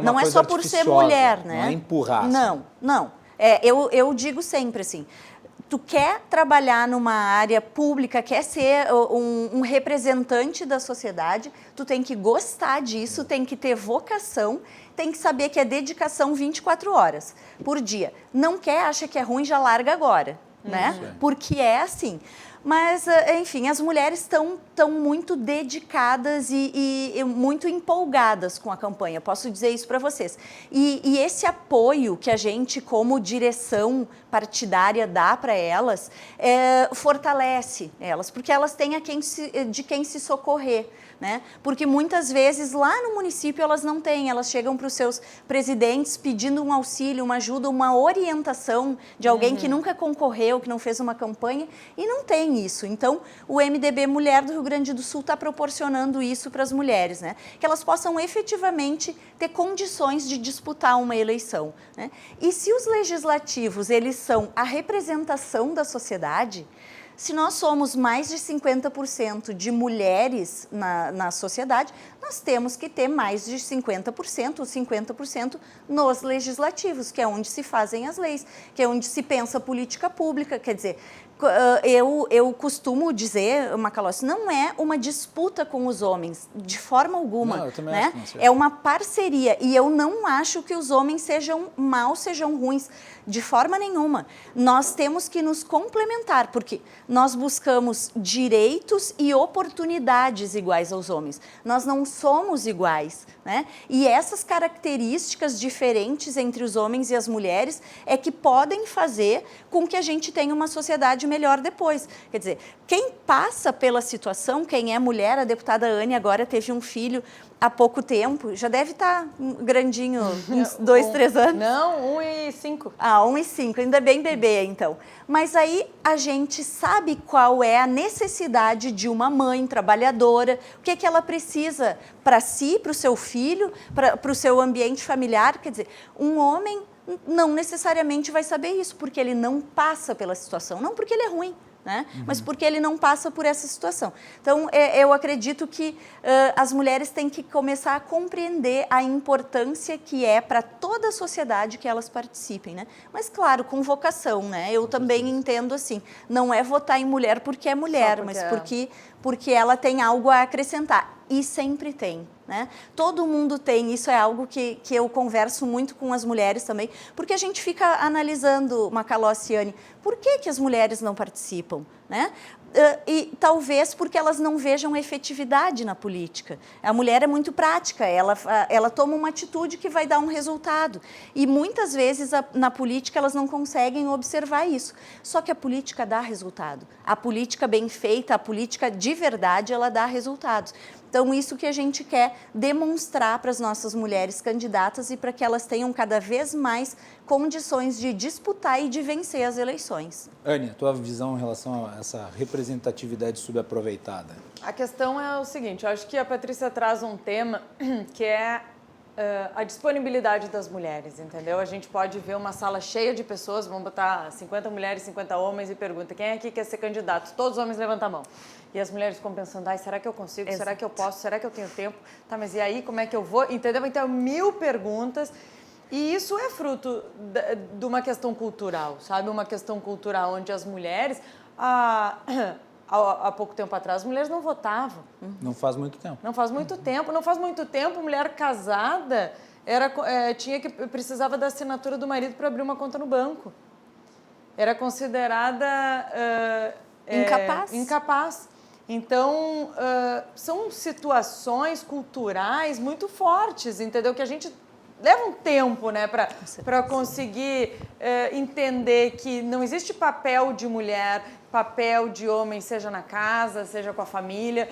D: Não é só por ser mulher, né?
B: Não é empurrar.
D: Não. Eu digo sempre assim, tu quer trabalhar numa área pública, quer ser um representante da sociedade, tu tem que gostar disso, tem que ter vocação, tem que saber que é dedicação 24 horas por dia. Não quer, acha que é ruim, já larga agora, né? Porque é assim. Mas, enfim, as mulheres estão muito dedicadas e muito empolgadas com a campanha, posso dizer isso para vocês. E esse apoio que a gente, como direção partidária, dá para elas, fortalece elas, porque elas têm de quem se socorrer, né? Porque muitas vezes lá no município elas não têm, elas chegam para os seus presidentes pedindo um auxílio, uma ajuda, uma orientação de alguém que nunca concorreu, que não fez uma campanha, e não tem isso. Então, o MDB Mulher do Rio Grande do Sul está proporcionando isso para as mulheres, né? Que elas possam efetivamente ter condições de disputar uma eleição, né? E se os legislativos, eles são a representação da sociedade, Se nós somos mais de 50% de mulheres na sociedade, nós temos que ter mais de 50% ou 50% nos legislativos, que é onde se fazem as leis, que é onde se pensa política pública. Quer dizer, eu costumo dizer, Macalossi, não é uma disputa com os homens, de forma alguma.
B: Não, eu também
D: né?
B: acho que não seja.
D: É uma parceria, e eu não acho que os homens sejam maus, sejam ruins, de forma nenhuma. Nós temos que nos complementar, porque nós buscamos direitos e oportunidades iguais aos homens. Nós não somos iguais, né? E essas características diferentes entre os homens e as mulheres é que podem fazer com que a gente tenha uma sociedade melhor depois. Quer dizer, quem passa pela situação, quem é mulher, a deputada Anne agora teve um filho há pouco tempo, já deve estar grandinho, uns 2, 3 anos.
C: Não, 1 e 5.
D: Ah, 1 e 5, ainda bem bebê, então. Mas aí a gente sabe qual é a necessidade de uma mãe trabalhadora, o que é que ela precisa para si, para o seu filho, para o seu ambiente familiar. Quer dizer, um homem não necessariamente vai saber isso, porque ele não passa pela situação, não porque ele é ruim, né? Mas porque ele não passa por essa situação. Então, eu acredito que as mulheres têm que começar a compreender a importância que é para toda a sociedade que elas participem, né? Mas, claro, com vocação, né? Eu também entendo assim, não é votar em mulher porque é mulher, mas porque ela tem algo a acrescentar. E sempre tem, né? Todo mundo tem, isso é algo que eu converso muito com as mulheres também, porque a gente fica analisando, Macalossi e Anne, por que as mulheres não participam, né? E talvez porque elas não vejam efetividade na política. A mulher é muito prática, ela toma uma atitude que vai dar um resultado. E muitas vezes na política elas não conseguem observar isso. Só que a política dá resultado. A política bem feita, a política de verdade, ela dá resultados. Então, isso que a gente quer demonstrar para as nossas mulheres candidatas e para que elas tenham cada vez mais condições de disputar e de vencer as eleições.
B: Anne, a tua visão em relação a essa representatividade subaproveitada?
C: A questão é o seguinte, eu acho que a Patrícia traz um tema que é a disponibilidade das mulheres, entendeu? A gente pode ver uma sala cheia de pessoas, vamos botar 50 mulheres, 50 homens e pergunta, quem aqui quer ser candidato? Todos os homens levantam a mão. E as mulheres ficam pensando, será que eu consigo?
D: Exato.
C: Será que eu posso? Será que eu tenho tempo? Tá, mas e aí, como é que eu vou? Entendeu? Então, 1000 perguntas. E isso é fruto de uma questão cultural, sabe? Uma questão cultural onde as mulheres... Há pouco tempo atrás, as mulheres não votavam.
B: Não faz muito tempo.
C: Não faz muito tempo. Não faz muito tempo, mulher casada precisava da assinatura do marido para abrir uma conta no banco. Era considerada incapaz. Então, são situações culturais muito fortes, entendeu? Que a gente leva um tempo, né, para conseguir entender que não existe papel de mulher, papel de homem, seja na casa, seja com a família.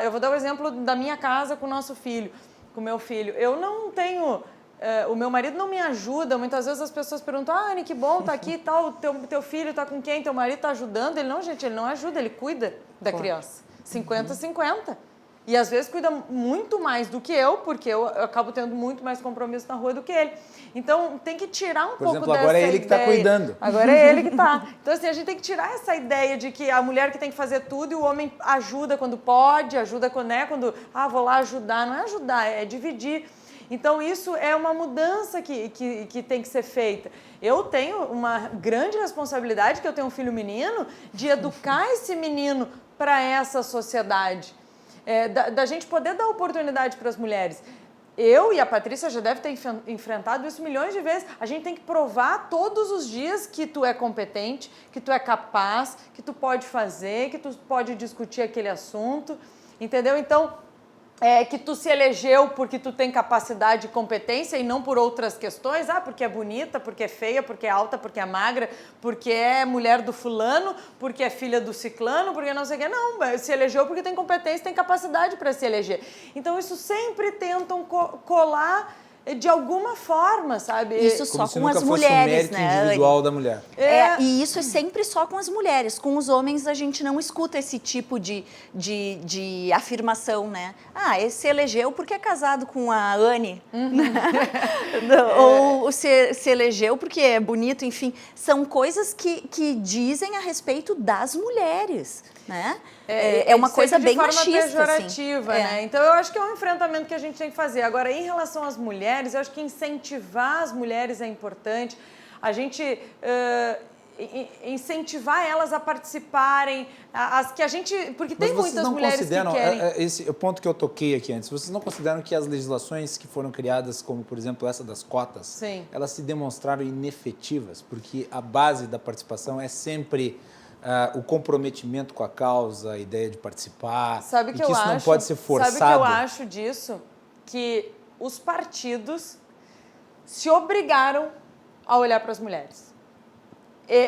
C: Eu vou dar o exemplo da minha casa com o nosso filho, com o meu filho. Eu não tenho... o meu marido não me ajuda. Muitas vezes as pessoas perguntam, Anne, que bom, tá aqui e tal, teu filho tá com quem? Teu marido tá ajudando? Ele não, gente, ele não ajuda, ele cuida da criança. 50-50. E às vezes cuida muito mais do que eu, porque eu acabo tendo muito mais compromisso na rua do que ele. Então, tem que tirar um pouco dessa ideia.
B: Por exemplo, agora é ele que está cuidando.
C: Agora é ele que está. Então, assim, a gente tem que tirar essa ideia de que a mulher que tem que fazer tudo e o homem ajuda quando pode, ajuda quando, né, quando vou lá ajudar. Não é ajudar, é dividir. Então, isso é uma mudança que tem que ser feita. Eu tenho uma grande responsabilidade, que eu tenho um filho menino, de educar esse menino para essa sociedade. Da gente poder dar oportunidade para as mulheres. Eu e a Patrícia já deve ter enfrentado isso milhões de vezes. A gente tem que provar todos os dias que tu é competente, que tu é capaz, que tu pode fazer, que tu pode discutir aquele assunto, entendeu? Então, que tu se elegeu porque tu tem capacidade e competência e não por outras questões, porque é bonita, porque é feia, porque é alta, porque é magra, porque é mulher do fulano, porque é filha do ciclano, porque não sei o quê. Não, se elegeu porque tem competência, tem capacidade para se eleger. Então, isso sempre tentam colar de alguma forma, sabe?
D: Isso só
B: Como se
D: com
B: nunca
D: as
B: fosse
D: mulheres,
B: um mérito
D: né,
B: individual da mulher.
D: E isso é sempre só com as mulheres. Com os homens a gente não escuta esse tipo de afirmação, né? Ah, esse se elegeu porque é casado com a Anne. Ou se elegeu porque é bonito, enfim. São coisas que dizem a respeito das mulheres, né? É uma coisa bem machista,
C: de forma pejorativa,
D: assim.
C: né? Então, eu acho que é um enfrentamento que a gente tem que fazer. Agora, em relação às mulheres, eu acho que incentivar as mulheres é importante. A gente incentivar elas a participarem, porque tem muitas mulheres que querem...
B: Esse ponto que eu toquei aqui antes, vocês não consideram que as legislações que foram criadas, como, por exemplo, essa das cotas,
C: Sim.
B: elas se demonstraram inefetivas? Porque a base da participação é sempre... o comprometimento com a causa, a ideia de participar,
C: Sabe que
B: isso
C: eu
B: não
C: acho,
B: pode ser forçado.
C: Sabe o que eu acho disso? Que os partidos se obrigaram a olhar para as mulheres.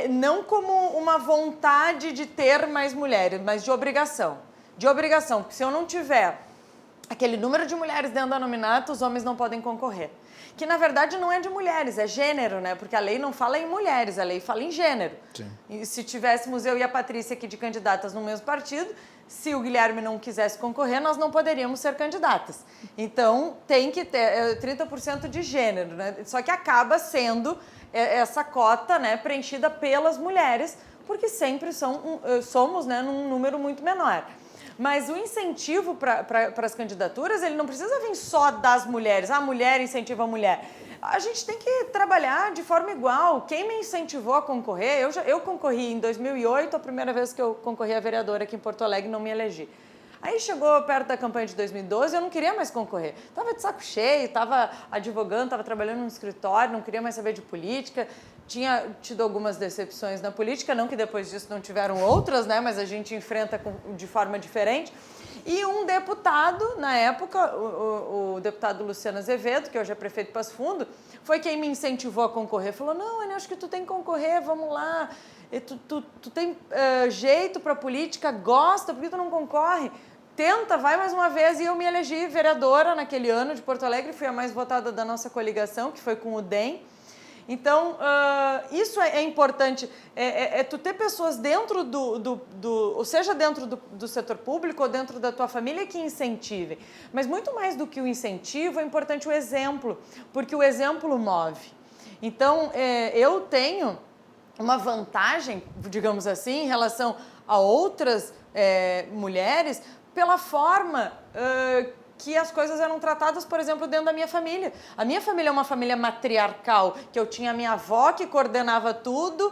C: Não como uma vontade de ter mais mulheres, mas de obrigação. De obrigação, porque se eu não tiver aquele número de mulheres dentro da nominata, os homens não podem concorrer. Que, na verdade, não é de mulheres, é gênero, né? Porque a lei não fala em mulheres, a lei fala em gênero.
B: Sim.
C: E se tivéssemos eu e a Patrícia aqui de candidatas no mesmo partido, se o Guilherme não quisesse concorrer, nós não poderíamos ser candidatas. Então, tem que ter 30% de gênero, né? Só que acaba sendo essa cota, né, preenchida pelas mulheres, porque sempre somos, né, num número muito menor. Mas o incentivo para as candidaturas, ele não precisa vir só das mulheres. A mulher incentiva a mulher. A gente tem que trabalhar de forma igual. Quem me incentivou a concorrer, eu concorri em 2008, a primeira vez que eu concorri a vereadora aqui em Porto Alegre, não me elegi. Aí chegou perto da campanha de 2012, eu não queria mais concorrer. Estava de saco cheio, estava advogando, estava trabalhando no escritório, não queria mais saber de política. Tinha tido algumas decepções na política, não que depois disso não tiveram outras, né? Mas a gente enfrenta de forma diferente. E um deputado, na época, o deputado Luciano Azevedo, que hoje é prefeito de Passo Fundo, foi quem me incentivou a concorrer. Falou, não, Anny, acho que tu tem que concorrer, vamos lá. Tu tem jeito para política, gosta, por que tu não concorre? Tenta, vai mais uma vez. E eu me elegi vereadora naquele ano de Porto Alegre, fui a mais votada da nossa coligação, que foi com o DEM. Então, isso é importante, tu ter pessoas dentro ou seja dentro do setor público ou dentro da tua família que incentivem. Mas muito mais do que o incentivo, é importante o exemplo, porque o exemplo move. Então, eu tenho uma vantagem, digamos assim, em relação a outras mulheres, pela forma que as coisas eram tratadas, por exemplo, dentro da minha família. A minha família é uma família matriarcal, que eu tinha a minha avó que coordenava tudo,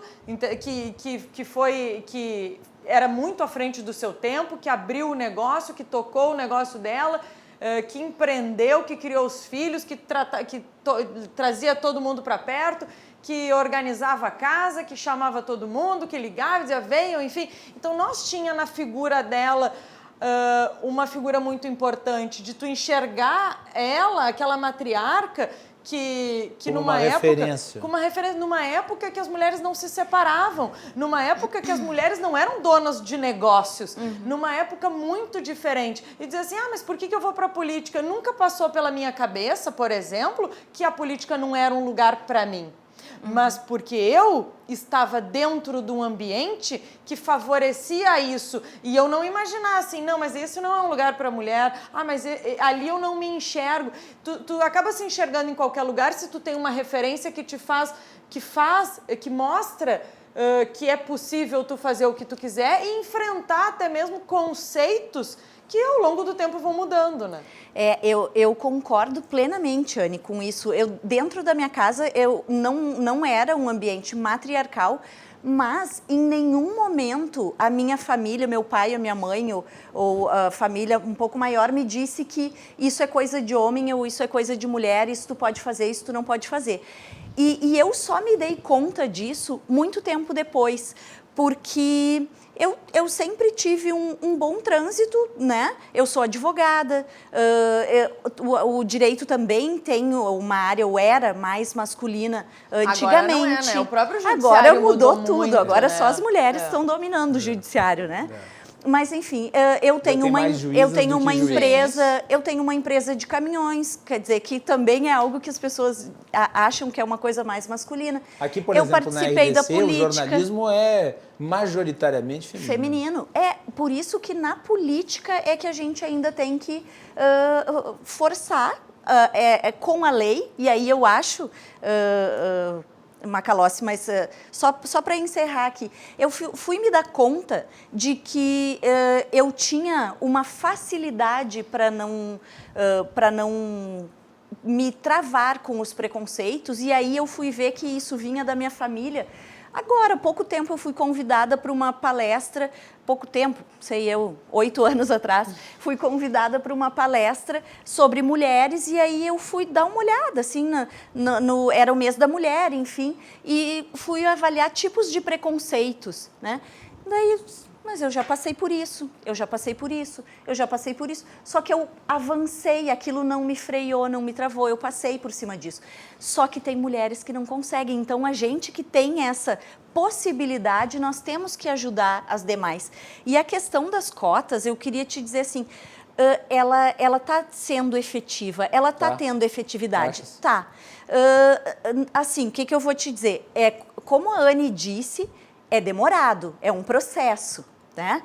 C: que era muito à frente do seu tempo, que abriu o negócio, que tocou o negócio dela, que empreendeu, que criou os filhos, que trazia todo mundo para perto, que organizava a casa, que chamava todo mundo, que ligava, dizia, venham, enfim. Então, nós tinha na figura dela uma figura muito importante, de tu enxergar ela, aquela matriarca, que numa época que as mulheres não se separavam, numa época que as mulheres não eram donas de negócios, numa época muito diferente. E dizer assim, mas por que eu vou para a política? Nunca passou pela minha cabeça, por exemplo, que a política não era um lugar para mim. Mas porque eu estava dentro de um ambiente que favorecia isso. E eu não imaginava assim, não, mas esse não é um lugar para mulher. Mas ali eu não me enxergo. Tu acaba se enxergando em qualquer lugar se tu tem uma referência que mostra que é possível tu fazer o que tu quiser e enfrentar até mesmo conceitos que ao longo do tempo vão mudando, né?
D: Eu concordo plenamente, Anny, com isso. Dentro da minha casa, eu não era um ambiente matriarcal, mas em nenhum momento a minha família, meu pai, a minha mãe ou a família um pouco maior me disse que isso é coisa de homem ou isso é coisa de mulher, isso tu pode fazer, isso tu não pode fazer. E eu só me dei conta disso muito tempo depois, porque eu sempre tive um bom trânsito, né? Eu sou advogada, o direito também tem uma área, ou era mais masculina antigamente.
C: Agora não é, né? O próprio judiciário
D: agora mudou tudo,
C: muito,
D: agora
C: né?
D: só as mulheres estão dominando o judiciário, né? Mas enfim, eu tenho uma empresa de caminhões, quer dizer, que também é algo que as pessoas acham que é uma coisa mais masculina.
B: Aqui, por exemplo, na RDC, o jornalismo é majoritariamente feminino.
D: É por isso que na política é que a gente ainda tem que forçar com a lei, e aí eu acho... Macalossi, mas só para encerrar aqui, eu fui me dar conta de que eu tinha uma facilidade para não me travar com os preconceitos, e aí eu fui ver que isso vinha da minha família. Agora, há pouco tempo, eu fui convidada para uma palestra, 8 anos atrás, fui convidada para uma palestra sobre mulheres, e aí eu fui dar uma olhada, assim, era o mês da mulher, enfim, e fui avaliar tipos de preconceitos, né? Daí, mas eu já passei por isso, só que eu avancei, aquilo não me freou, não me travou, eu passei por cima disso. Só que tem mulheres que não conseguem, então a gente que tem essa possibilidade, nós temos que ajudar as demais. E a questão das cotas, eu queria te dizer assim, ela está sendo efetiva, ela está tendo efetividade. Tá. Assim, o que eu vou te dizer? Como a Anne disse, é demorado, é um processo. Né?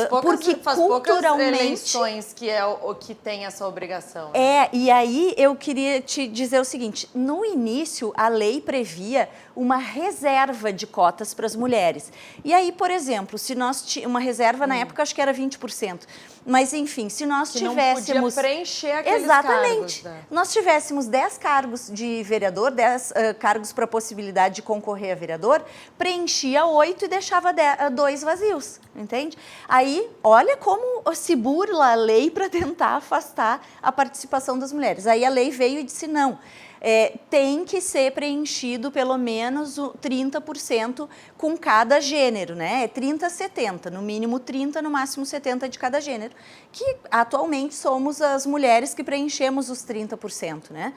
D: Porque
C: faz
D: culturalmente
C: poucas eleições que é o que tem essa obrigação.
D: E aí eu queria te dizer o seguinte, no início a lei previa uma reserva de cotas para as mulheres. E aí, por exemplo, se nós uma reserva na época acho que era 20%, mas enfim, se nós tivéssemos...
C: não podia preencher aqueles
D: Exatamente.
C: cargos. Né?
D: Nós tivéssemos 10 cargos de vereador, 10 cargos para possibilidade de concorrer a vereador, preenchia 8 e deixava 2 vazios, entende? Aí, olha como se burla a lei para tentar afastar a participação das mulheres. Aí a lei veio e disse não. Tem que ser preenchido pelo menos 30% com cada gênero, né? 30-70, no mínimo 30, no máximo 70 de cada gênero, que atualmente somos as mulheres que preenchemos os 30%, né?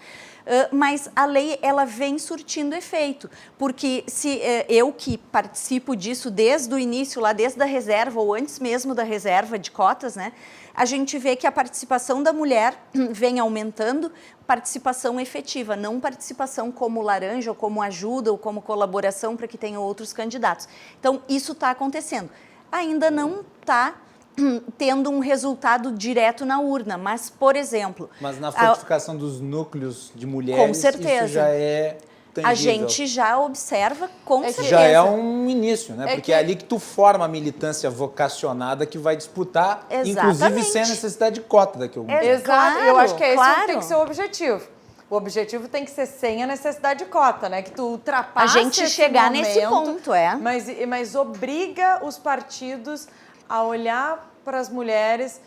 D: Mas a lei, ela vem surtindo efeito, porque se eu que participo disso desde o início, lá desde a reserva, ou antes mesmo da reserva de cotas, né? A gente vê que a participação da mulher vem aumentando, participação efetiva, não participação como laranja, ou como ajuda, ou como colaboração para que tenham outros candidatos. Então, isso está acontecendo. Ainda não está tendo um resultado direto na urna, mas, por exemplo...
B: Mas na fortificação dos núcleos de mulheres,
D: com certeza.
B: Isso já é tangível.
D: A gente já observa, com certeza.
B: Já é um início, né? Porque é ali que tu forma a militância vocacionada que vai disputar, inclusive sem a necessidade de cota daqui a algum tempo.
C: Exato,
D: Claro,
C: eu acho que esse
D: claro.
C: tem que ser o objetivo. O objetivo tem que ser sem a necessidade de cota, né? Que tu ultrapasse
D: a gente chegar nesse ponto,
C: mas obriga os partidos a olhar para as mulheres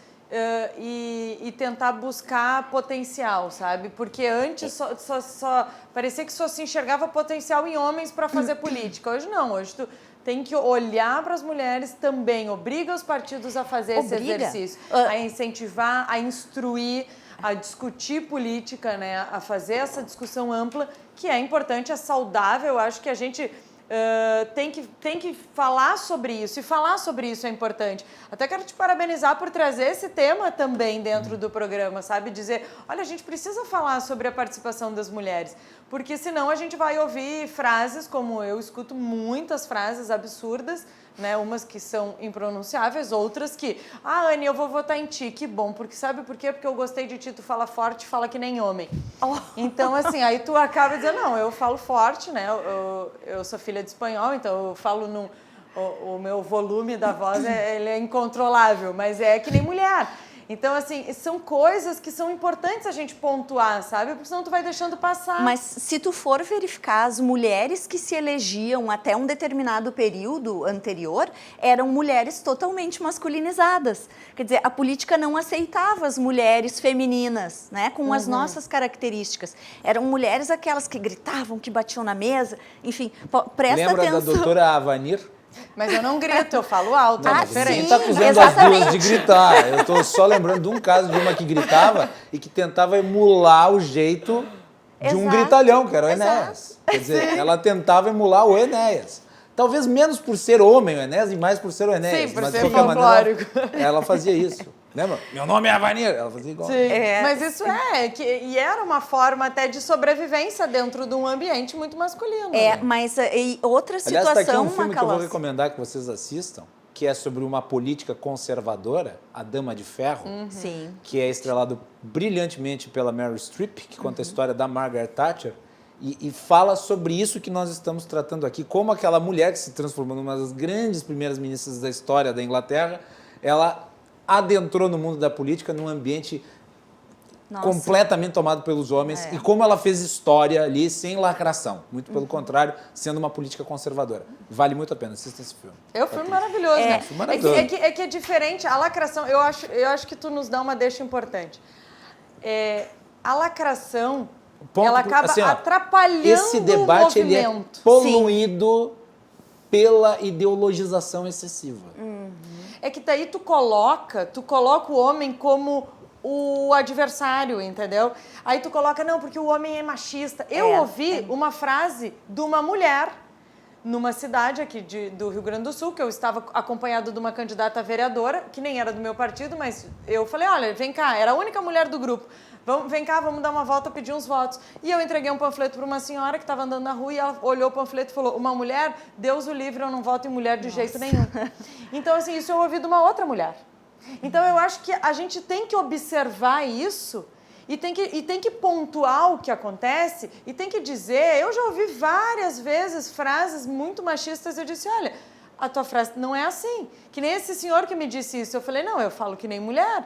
C: e tentar buscar potencial, sabe? Porque antes só parecia que só se enxergava potencial em homens para fazer política. Hoje não, hoje tu tem que olhar para as mulheres também, obriga os partidos a fazer esse exercício, a incentivar, a instruir, a discutir política, né? A fazer essa discussão ampla, que é importante, é saudável. Eu acho que a gente tem que falar sobre isso, e falar sobre isso é importante. Até quero te parabenizar por trazer esse tema também dentro do programa, sabe? Dizer, olha, a gente precisa falar sobre a participação das mulheres, porque senão a gente vai ouvir frases, como eu escuto muitas frases absurdas, né? Umas que são impronunciáveis, outras que, Anne, eu vou votar em ti, que bom, porque sabe por quê? Porque eu gostei de ti, tu fala forte, fala que nem homem. Então, assim, aí tu acaba dizendo, não, eu falo forte, né? Eu sou filha de espanhol, então eu falo o meu volume da voz, ele é incontrolável, mas é que nem mulher. Então, assim, são coisas que são importantes a gente pontuar, sabe? Porque senão tu vai deixando passar.
D: Mas se tu for verificar, as mulheres que se elegiam até um determinado período anterior eram mulheres totalmente masculinizadas. Quer dizer, a política não aceitava as mulheres femininas, né? Com as nossas características. Eram mulheres aquelas que gritavam, que batiam na mesa, enfim, presta atenção.
B: Lembra da doutora Avanir?
C: Mas eu não grito, eu falo alto, é diferente.
B: Você está acusando as duas de gritar. Eu estou só lembrando de um caso de uma que gritava e que tentava emular o jeito de um gritalhão, que era o Enéas. Quer dizer, ela tentava emular o Enéas. Talvez menos por ser homem, o Enéas, e mais por ser o Enéas.
C: Sim, por
B: mas
C: ser
B: de qualquer maneira,
C: folclórico.
B: ela fazia isso. Lembra? Meu nome é Avanir. Ela fazia igual.
C: Sim, mas isso e era uma forma até de sobrevivência dentro de um ambiente muito masculino.
D: É,
C: né?
D: mas e outra
B: Aliás,
D: situação,
B: tá aqui um filme que eu vou
D: Macalossi.
B: recomendar que vocês assistam, que é sobre uma política conservadora, A Dama de Ferro,
D: Sim.
B: que é estrelado brilhantemente pela Meryl Streep, que conta a história da Margaret Thatcher, e fala sobre isso que nós estamos tratando aqui, como aquela mulher que se transformou numa das grandes primeiras ministras da história da Inglaterra, ela adentrou no mundo da política num ambiente
D: Nossa.
B: completamente tomado pelos homens, e como ela fez história ali sem lacração, muito pelo contrário, sendo uma política conservadora. Vale muito a pena, assista esse filme.
C: É um filme maravilhoso, né?
B: filme maravilhoso.
C: É que é diferente. A lacração, eu acho que tu nos dá uma deixa importante. A lacração, ela acaba
B: assim, ó,
C: atrapalhando
B: esse debate
C: o
B: ele é
C: movimento.
B: poluído pela ideologização excessiva.
C: É que daí tu coloca o homem como o adversário, entendeu? Aí tu coloca, não, porque o homem é machista. Eu ouvi uma frase de uma mulher numa cidade aqui do Rio Grande do Sul, que eu estava acompanhado de uma candidata vereadora, que nem era do meu partido, mas eu falei, olha, vem cá, era a única mulher do grupo. Vem cá, vamos dar uma volta, pedir uns votos. E eu entreguei um panfleto para uma senhora que estava andando na rua e ela olhou o panfleto e falou, uma mulher, Deus o livre, eu não voto em mulher de jeito nenhum. Então, assim, isso eu ouvi de uma outra mulher. Então, eu acho que a gente tem que observar isso e tem que pontuar o que acontece e tem que dizer, eu já ouvi várias vezes frases muito machistas e eu disse, olha, a tua frase não é assim. Que nem esse senhor que me disse isso. Eu falei, não, eu falo que nem mulher.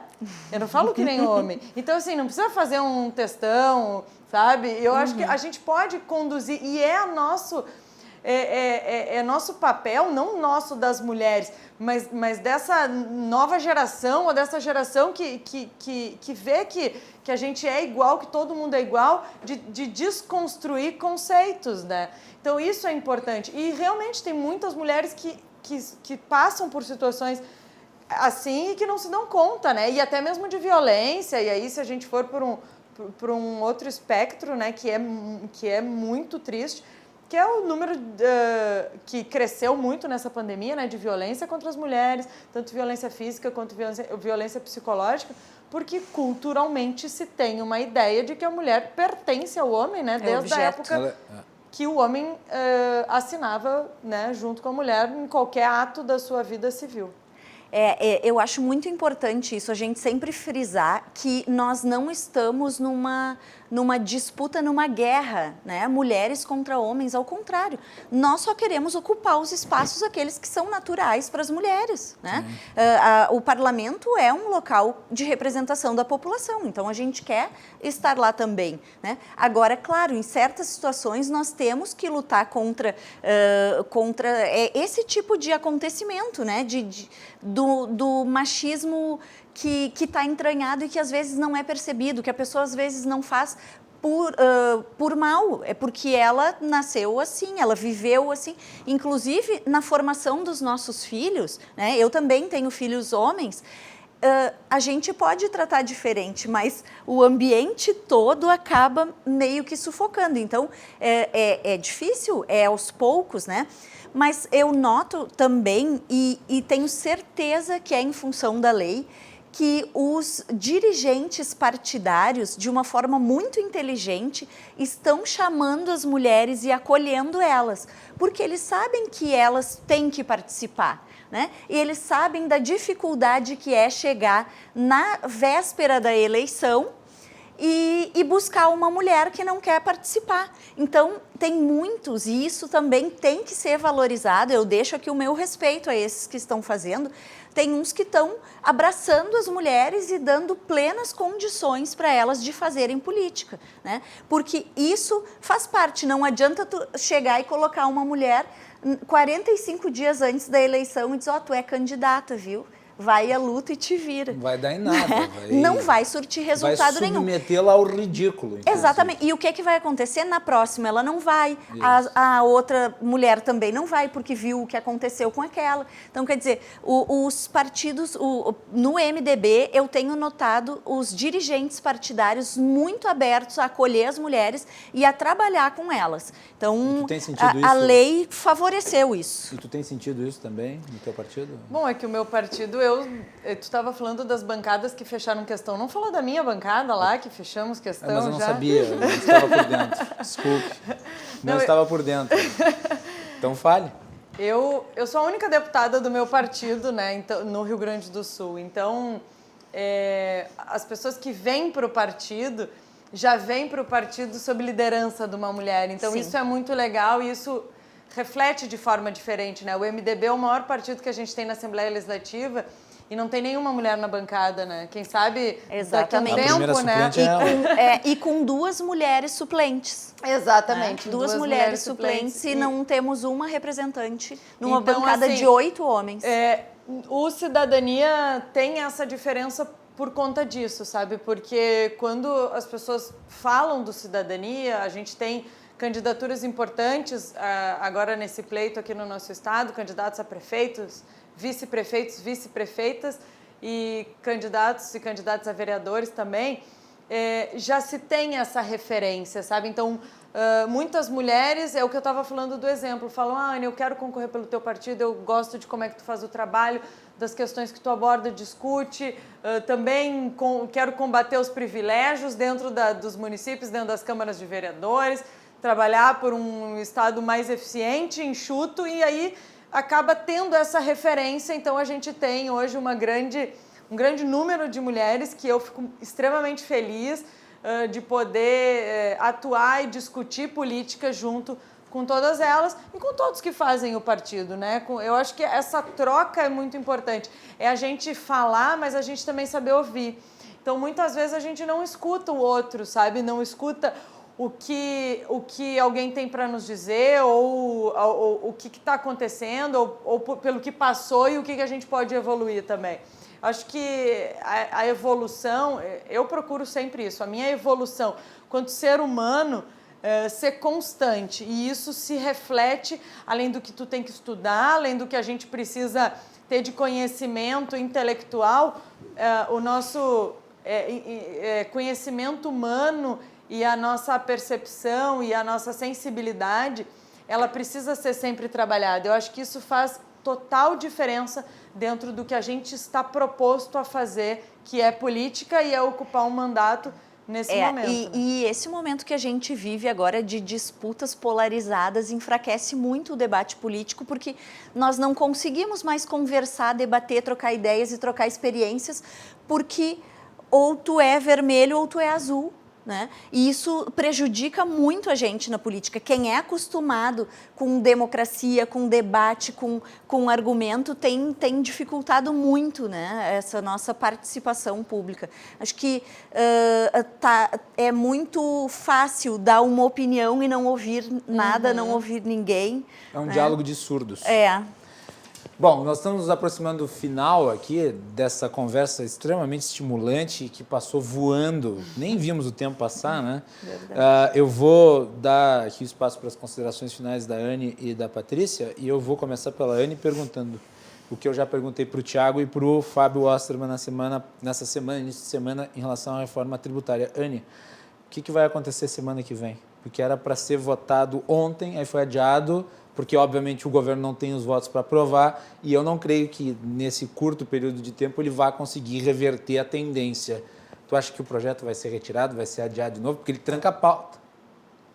C: Eu não falo que nem homem. Então, assim, não precisa fazer um textão, sabe? Eu acho que a gente pode conduzir, e é nosso papel, não nosso das mulheres, mas dessa nova geração, ou dessa geração que vê que a gente é igual, que todo mundo é igual, de desconstruir conceitos, né? Então, isso é importante. E realmente tem muitas mulheres que passam por situações assim e que não se dão conta, né? E até mesmo de violência. E aí, se a gente for por um outro espectro, né, que é muito triste, que é o número que cresceu muito nessa pandemia, né, de violência contra as mulheres, tanto violência física quanto violência psicológica, porque culturalmente se tem uma ideia de que a mulher pertence ao homem, né, desde a época que o homem assinava, né, junto com a mulher em qualquer ato da sua vida civil.
D: Eu acho muito importante isso, a gente sempre frisar que nós não estamos numa disputa, numa guerra, né? Mulheres contra homens, ao contrário. Nós só queremos ocupar os espaços, aqueles que são naturais para as mulheres, né? O parlamento é um local de representação da população, então a gente quer estar lá também, né? Agora, claro, em certas situações nós temos que lutar contra esse tipo de acontecimento, né? Do machismo que está entranhado e que às vezes não é percebido, que a pessoa às vezes não faz por mal, é porque ela nasceu assim, ela viveu assim. Inclusive, na formação dos nossos filhos, né, eu também tenho filhos homens, a gente pode tratar diferente, mas o ambiente todo acaba meio que sufocando. Então, é difícil, é aos poucos, né? Mas eu noto também, e tenho certeza que é em função da lei, que os dirigentes partidários, de uma forma muito inteligente, estão chamando as mulheres e acolhendo elas, porque eles sabem que elas têm que participar, né? E eles sabem da dificuldade que é chegar na véspera da eleição e buscar uma mulher que não quer participar. Então, tem muitos, e isso também tem que ser valorizado. Eu deixo aqui o meu respeito a esses que estão fazendo. Tem uns que estão abraçando as mulheres e dando plenas condições para elas de fazerem política, né? Porque isso faz parte, não adianta tu chegar e colocar uma mulher 45 dias antes da eleição e dizer, tu é candidata, viu? vai à luta e te vira.
B: Não vai dar em nada.
D: Não vai surtir resultado nenhum.
B: Vai submetê-la ao ridículo. Inclusive.
D: Exatamente. E o que vai acontecer? Na próxima ela não vai, a outra mulher também não vai, porque viu o que aconteceu com aquela. Então, quer dizer, os partidos, no MDB, eu tenho notado os dirigentes partidários muito abertos a acolher as mulheres e a trabalhar com elas. Então, a lei favoreceu isso.
B: E tu tem sentido isso também no teu partido?
C: Bom, é que o meu partido, tu estava falando das bancadas que fecharam questão. Não falou da minha bancada lá, que fechamos questão já?
B: Mas eu não sabia, eu não estava por dentro. Desculpe. Não estava por dentro. Então fale.
C: Eu sou a única deputada do meu partido, né, então, no Rio Grande do Sul. Então, as pessoas que vêm para o partido já vêm para o partido sob liderança de uma mulher. Então, Sim. Isso é muito legal e isso reflete de forma diferente, né? O MDB é o maior partido que a gente tem na Assembleia Legislativa e não tem nenhuma mulher na bancada, né? Quem sabe
D: Exatamente.
C: daqui a um tempo,
D: né? E com 2 mulheres suplentes.
C: Exatamente.
D: Né? 2 mulheres suplentes e não temos uma representante numa bancada
C: assim,
D: de 8 homens.
C: O Cidadania tem essa diferença por conta disso, sabe? Porque quando as pessoas falam do Cidadania, a gente tem candidaturas importantes agora nesse pleito aqui no nosso estado, candidatos a prefeitos, vice-prefeitos, vice-prefeitas e candidatos e candidatas a vereadores também, já se tem essa referência, sabe? Então, muitas mulheres, é o que eu estava falando do exemplo, falam, Anne, eu quero concorrer pelo teu partido, eu gosto de como é que tu faz o trabalho, das questões que tu aborda, discute, também quero combater os privilégios dentro dos municípios, dentro das câmaras de vereadores, trabalhar por um estado mais eficiente, enxuto, e aí acaba tendo essa referência. Então, a gente tem hoje um grande número de mulheres que eu fico extremamente feliz de poder atuar e discutir política junto com todas elas e com todos que fazem o partido, né? Eu acho que essa troca é muito importante. É a gente falar, mas a gente também saber ouvir. Então, muitas vezes a gente não escuta o outro, sabe? Não escuta o que alguém tem para nos dizer ou o que está acontecendo ou pelo que passou e o que a gente pode evoluir também. Acho que a evolução, eu procuro sempre isso, a minha evolução, quanto ser humano, ser constante. E isso se reflete, além do que tu tem que estudar, além do que a gente precisa ter de conhecimento intelectual, o nosso conhecimento humano e a nossa percepção e a nossa sensibilidade, ela precisa ser sempre trabalhada. Eu acho que isso faz total diferença dentro do que a gente está proposto a fazer, que é política e é ocupar um mandato nesse momento.
D: E esse momento que a gente vive agora de disputas polarizadas enfraquece muito o debate político, porque nós não conseguimos mais conversar, debater, trocar ideias e trocar experiências, porque ou tu é vermelho ou tu é azul. Né? E isso prejudica muito a gente na política. Quem é acostumado com democracia, com debate, com argumento, tem dificultado muito, né, essa nossa participação pública. Acho que é muito fácil dar uma opinião e não ouvir nada, não ouvir ninguém.
B: É um diálogo de surdos. Bom, nós estamos nos aproximando do final aqui dessa conversa extremamente estimulante que passou voando, nem vimos o tempo passar, né? Eu vou dar aqui o espaço para as considerações finais da Anne e da Patrícia e eu vou começar pela Anne perguntando o que eu já perguntei para o Thiago e para o Fábio Osterman início de semana, em relação à reforma tributária. Anne, o que vai acontecer semana que vem? Porque era para ser votado ontem, aí foi adiado, porque, obviamente, o governo não tem os votos para aprovar e eu não creio que, nesse curto período de tempo, ele vá conseguir reverter a tendência. Tu acha que o projeto vai ser retirado, vai ser adiado de novo? Porque ele tranca a pauta.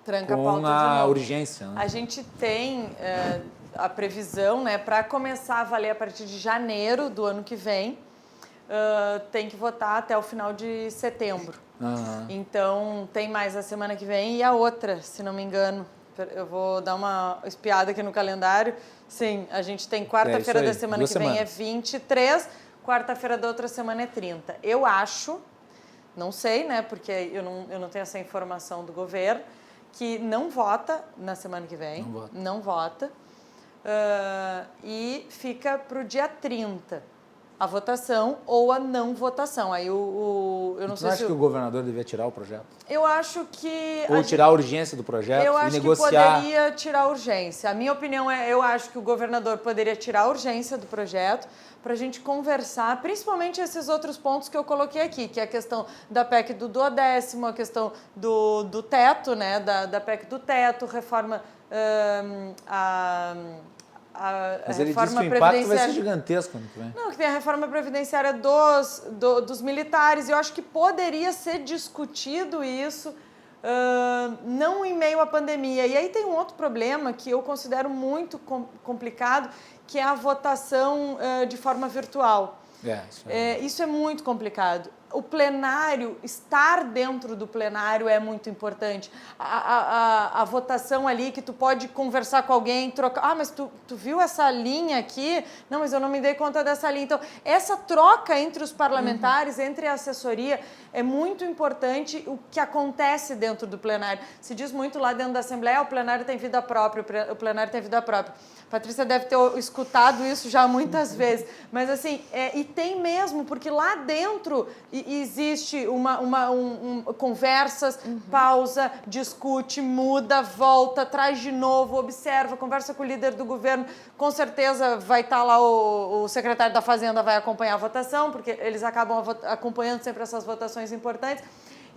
C: Tranca a pauta de novo.
B: Com a urgência. Né?
C: A gente tem a previsão, né, para começar a valer a partir de janeiro do ano que vem, tem que votar até o final de setembro. Então, tem mais a semana que vem e a outra, se não me engano. Eu vou dar uma espiada aqui no calendário. Sim, a gente tem quarta-feira da semana que vem é 23, quarta-feira da outra semana é 30. Eu acho, não sei, né, porque eu não tenho essa informação do governo, que não vota na semana que vem. Não vota. E fica para o dia 30. a votação ou a não votação. Aí eu não sei
B: Você
C: se...
B: acha que o governador devia tirar o projeto?
C: Eu acho que...
B: Ou tirar a urgência do projeto
C: Eu
B: e
C: acho que
B: negociar?
C: poderia tirar a urgência. A minha opinião é, eu acho que o governador poderia tirar a urgência do projeto para a gente conversar, principalmente esses outros pontos que eu coloquei aqui, que é a questão da PEC do duodécimo, a questão do teto, né, da PEC do teto, reforma...
B: Mas ele disse que o impacto vai ser gigantesco ano que vem.
C: Não, que tem a reforma previdenciária dos militares. Eu acho que poderia ser discutido isso, não em meio à pandemia. E aí tem um outro problema que eu considero muito complicado, que é a votação de forma virtual. Isso é muito complicado. O plenário, estar dentro do plenário é muito importante. A votação ali, que tu pode conversar com alguém, trocar... mas tu viu essa linha aqui? Não, mas eu não me dei conta dessa linha. Então, essa troca entre os parlamentares, entre a assessoria, é muito importante o que acontece dentro do plenário. Se diz muito lá dentro da Assembleia, o plenário tem vida própria, o plenário tem vida própria. Patrícia deve ter escutado isso já muitas vezes, mas assim, e tem mesmo, porque lá dentro existe conversas, pausa, discute, muda, volta, traz de novo, observa, conversa com o líder do governo, com certeza vai estar lá o secretário da Fazenda vai acompanhar a votação, porque eles acabam acompanhando sempre essas votações importantes.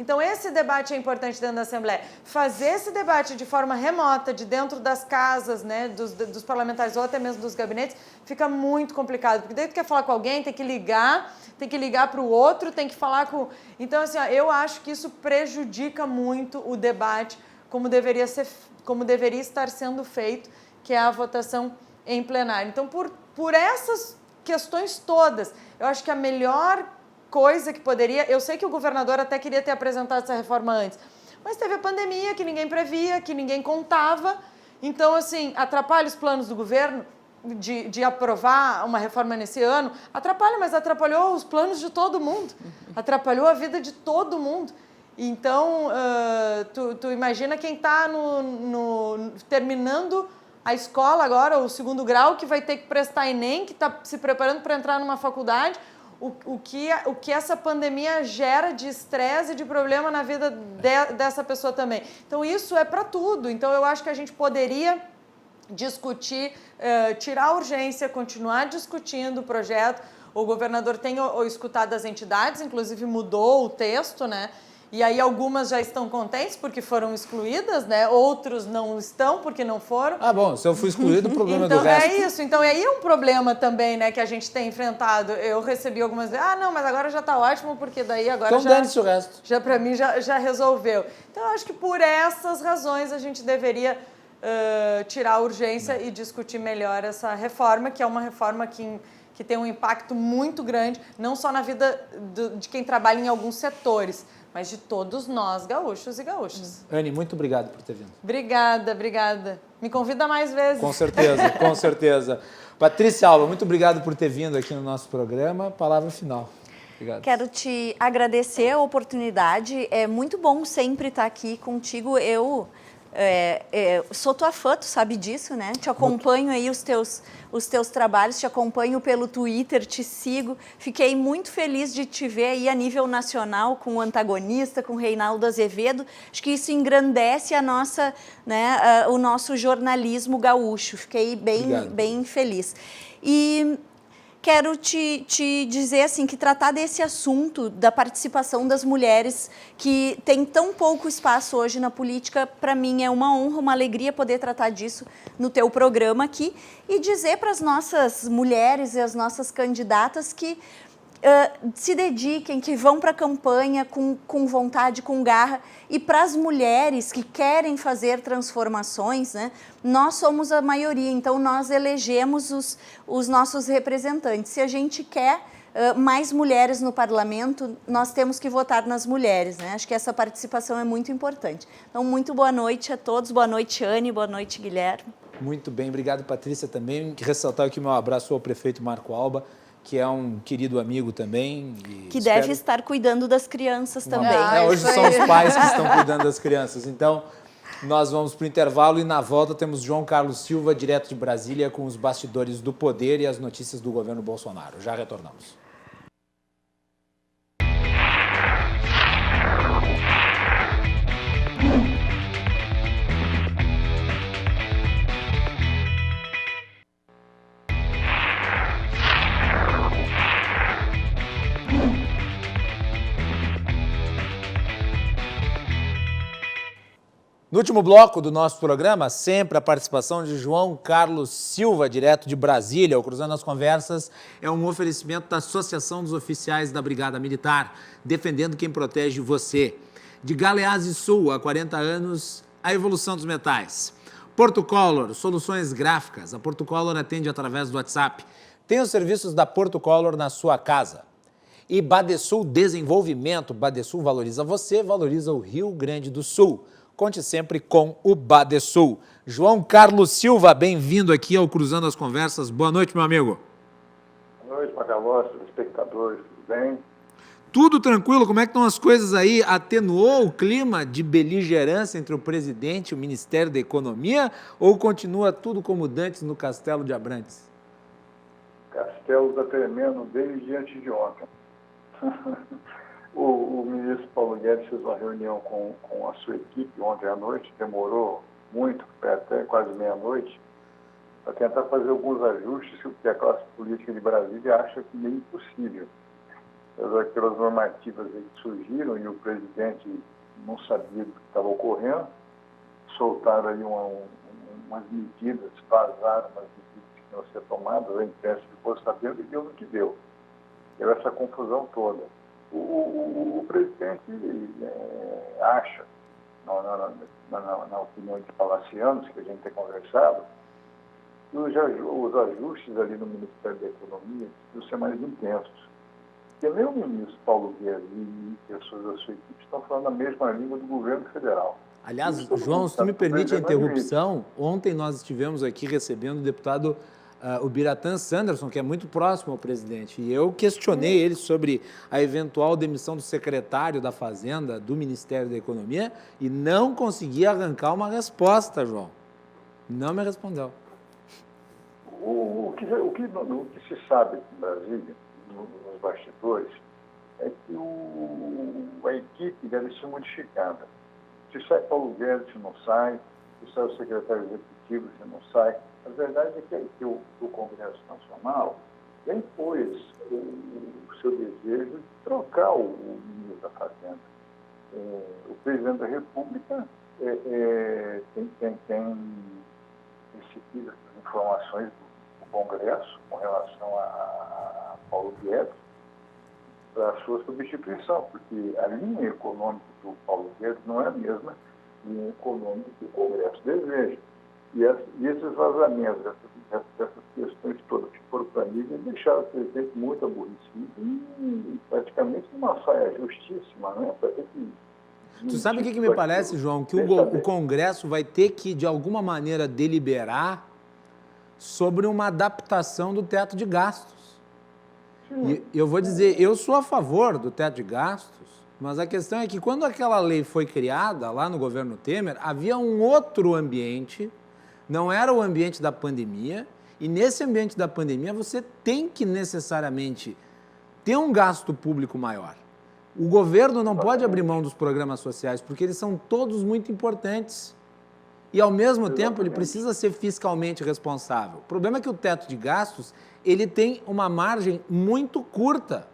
C: Então, esse debate é importante dentro da Assembleia. Fazer esse debate de forma remota, de dentro das casas, né, dos parlamentares ou até mesmo dos gabinetes, fica muito complicado. Porque daí tu quer falar com alguém, tem que ligar para o outro, tem que falar com... Então, assim, eu acho que isso prejudica muito o debate, como deveria estar sendo feito, que é a votação em plenário. Então, por essas questões todas, eu acho que a melhor coisa que poderia... Eu sei que o governador até queria ter apresentado essa reforma antes, mas teve a pandemia que ninguém previa, que ninguém contava. Então, assim, atrapalha os planos do governo de aprovar uma reforma nesse ano. Atrapalha, mas atrapalhou os planos de todo mundo. Atrapalhou a vida de todo mundo. Então, tu imagina quem está terminando a escola agora, o segundo grau, que vai ter que prestar Enem, que está se preparando para entrar numa faculdade... O que essa pandemia gera de estresse e de problema na vida dessa pessoa também. Então, isso é para tudo. Então, eu acho que a gente poderia discutir, tirar a urgência, continuar discutindo o projeto. O governador tem escutado as entidades, inclusive mudou o texto, né? E aí algumas já estão contentes porque foram excluídas, né? Outros não estão porque não foram.
B: Ah, bom, se eu fui excluído, o problema
C: então,
B: do resto...
C: É isso. Então, aí é um problema também, né, que a gente tem enfrentado. Eu recebi algumas vezes, não, mas agora já está ótimo, porque daí agora
B: então, dane-se o resto.
C: Já para mim, já resolveu. Então, eu acho que por essas razões a gente deveria tirar a urgência e discutir melhor essa reforma, que é uma reforma que tem um impacto muito grande, não só na vida de quem trabalha em alguns setores, mas de todos nós, gaúchos e gaúchas.
B: Anny, muito obrigado por ter vindo.
C: Obrigada. Me convida mais vezes.
B: Com certeza, com certeza. Patrícia Alba, muito obrigado por ter vindo aqui no nosso programa. Palavra final. Obrigado.
D: Quero te agradecer a oportunidade. É muito bom sempre estar aqui contigo. Eu sou tua fã, tu sabe disso, né? Te acompanho aí os teus trabalhos, te acompanho pelo Twitter, te sigo. Fiquei muito feliz de te ver aí a nível nacional com o antagonista, com o Reinaldo Azevedo. Acho que isso engrandece o nosso jornalismo gaúcho. Fiquei bem feliz. E quero te dizer assim, que tratar desse assunto da participação das mulheres, que tem tão pouco espaço hoje na política, para mim é uma honra, uma alegria poder tratar disso no teu programa aqui e dizer para as nossas mulheres e as nossas candidatas que se dediquem, que vão para a campanha com vontade, com garra. E para as mulheres que querem fazer transformações, né, nós somos a maioria, então nós elegemos os nossos representantes. Se a gente quer mais mulheres no parlamento, nós temos que votar nas mulheres, né? Acho que essa participação é muito importante. Então, muito boa noite a todos. Boa noite, Anny. Boa noite, Guilherme.
B: Muito bem. Obrigado, Patrícia, também. Ressaltar aqui o meu abraço ao prefeito Marco Alba, que é um querido amigo também.
D: Que deve estar cuidando das crianças também.
B: Hoje são os pais que estão cuidando das crianças. Então, Nós vamos para o intervalo e na volta temos João Carlos Silva, direto de Brasília, com os bastidores do poder e as notícias do governo Bolsonaro. Já retornamos. No último bloco do nosso programa, sempre a participação de João Carlos Silva, direto de Brasília. O Cruzando as Conversas é um oferecimento da Associação dos Oficiais da Brigada Militar, defendendo quem protege você. De Galeazzi Sul, há 40 anos, a evolução dos metais. Porto Color, soluções gráficas. A Porto Color atende através do WhatsApp. Tem os serviços da Porto Color na sua casa. E Badesul Desenvolvimento. Badesul valoriza você, valoriza o Rio Grande do Sul. Conte sempre com o Badesul. João Carlos Silva, bem-vindo aqui ao Cruzando as Conversas. Boa noite, meu amigo.
E: Boa noite, Macalossi, espectadores, tudo bem?
B: Tudo tranquilo? Como é que estão as coisas aí? Atenuou o clima de beligerância entre o presidente e o Ministério da Economia ou continua tudo como dantes no Castelo de Abrantes?
E: Castelo está tremendo desde antes de ontem. O ministro Paulo Guedes fez uma reunião com a sua equipe ontem à noite, demorou muito, até quase meia-noite, para tentar fazer alguns ajustes que a classe política de Brasília acha que é impossível. Aquelas normativas que surgiram e o presidente não sabia do que estava ocorrendo, soltaram aí umas medidas, vazaram umas medidas que iam ser tomadas, a imprensa ficou sabendo e deu no que deu. Deu essa confusão toda. O presidente acha, na opinião de palacianos que a gente tem conversado, que os ajustes ali no Ministério da Economia precisam ser mais intensos. Porque nem o ministro Paulo Guedes e pessoas da sua equipe estão falando a mesma língua do governo federal.
B: Aliás, João, se tu me permite a interrupção, ontem nós estivemos aqui recebendo o deputado o Biratã Sanderson, que é muito próximo ao presidente, e eu questionei ele sobre a eventual demissão do secretário da Fazenda do Ministério da Economia e não consegui arrancar uma resposta, João. Não me respondeu.
E: O que se sabe em Brasília, nos bastidores, é que a equipe deve ser modificada. Se sai Paulo Guedes, se não sai, se sai o secretário executivo, se não sai. A verdade é que o Congresso Nacional já impôs o seu desejo de trocar o ministro da Fazenda. O presidente da República tem recebido as informações do Congresso com relação a Paulo Guedes para a sua substituição, porque a linha econômica do Paulo Guedes não é a mesma linha econômica que o Congresso deseja. E esses vazamentos, essas questões todas que foram para mim, deixaram o presidente muito aborrecido e praticamente numa saia justíssima, né? Para ter que...
B: Tu sabe o que me parece, João? Que o Congresso vai ter que, de alguma maneira, deliberar sobre uma adaptação do teto de gastos. E eu vou dizer, eu sou a favor do teto de gastos, mas a questão é que quando aquela lei foi criada, lá no governo Temer, havia um outro ambiente, não era o ambiente da pandemia, e nesse ambiente da pandemia você tem que necessariamente ter um gasto público maior. O governo não pode abrir mão dos programas sociais, porque eles são todos muito importantes. E, ao mesmo tempo, ele precisa ser fiscalmente responsável. O problema é que o teto de gastos, ele tem uma margem muito curta.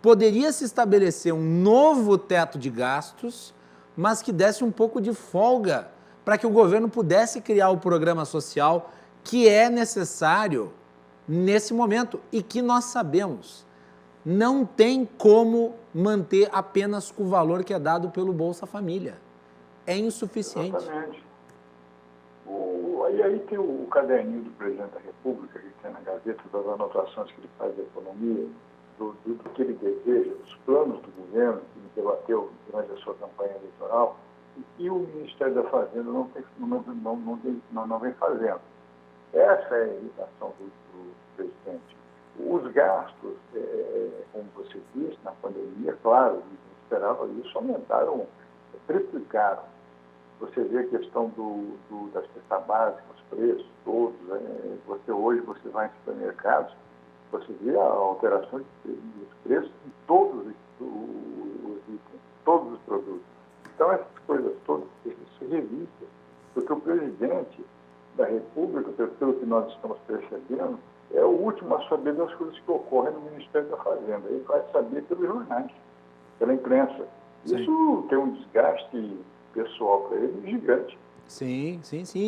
B: Poderia se estabelecer um novo teto de gastos, mas que desse um pouco de folga para que o governo pudesse criar o programa social que é necessário nesse momento e que nós sabemos. Não tem como manter apenas com o valor que é dado pelo Bolsa Família. É insuficiente.
E: Exatamente. Aí tem o caderninho do presidente da República, que tem na gaveta das anotações que ele faz da economia, do que ele deseja, dos planos do governo, que ele debateu durante a sua campanha eleitoral, e que o Ministério da Fazenda não vem fazendo. Essa é a irritação do presidente. Os gastos, como você disse, na pandemia, claro, não esperava isso, aumentaram, triplicaram. Você vê a questão da cesta básica, os preços todos. Hoje você vai em supermercados, você vê a alteração dos preços em todos os itens, todos os produtos. Então, essas coisas todas se revistam, porque o presidente da República, pelo que nós estamos percebendo, é o último a saber das coisas que ocorrem no Ministério da Fazenda. Ele vai saber pelos jornais, pela imprensa.
B: Sim.
E: Isso tem um desgaste pessoal para ele gigante.
B: Sim.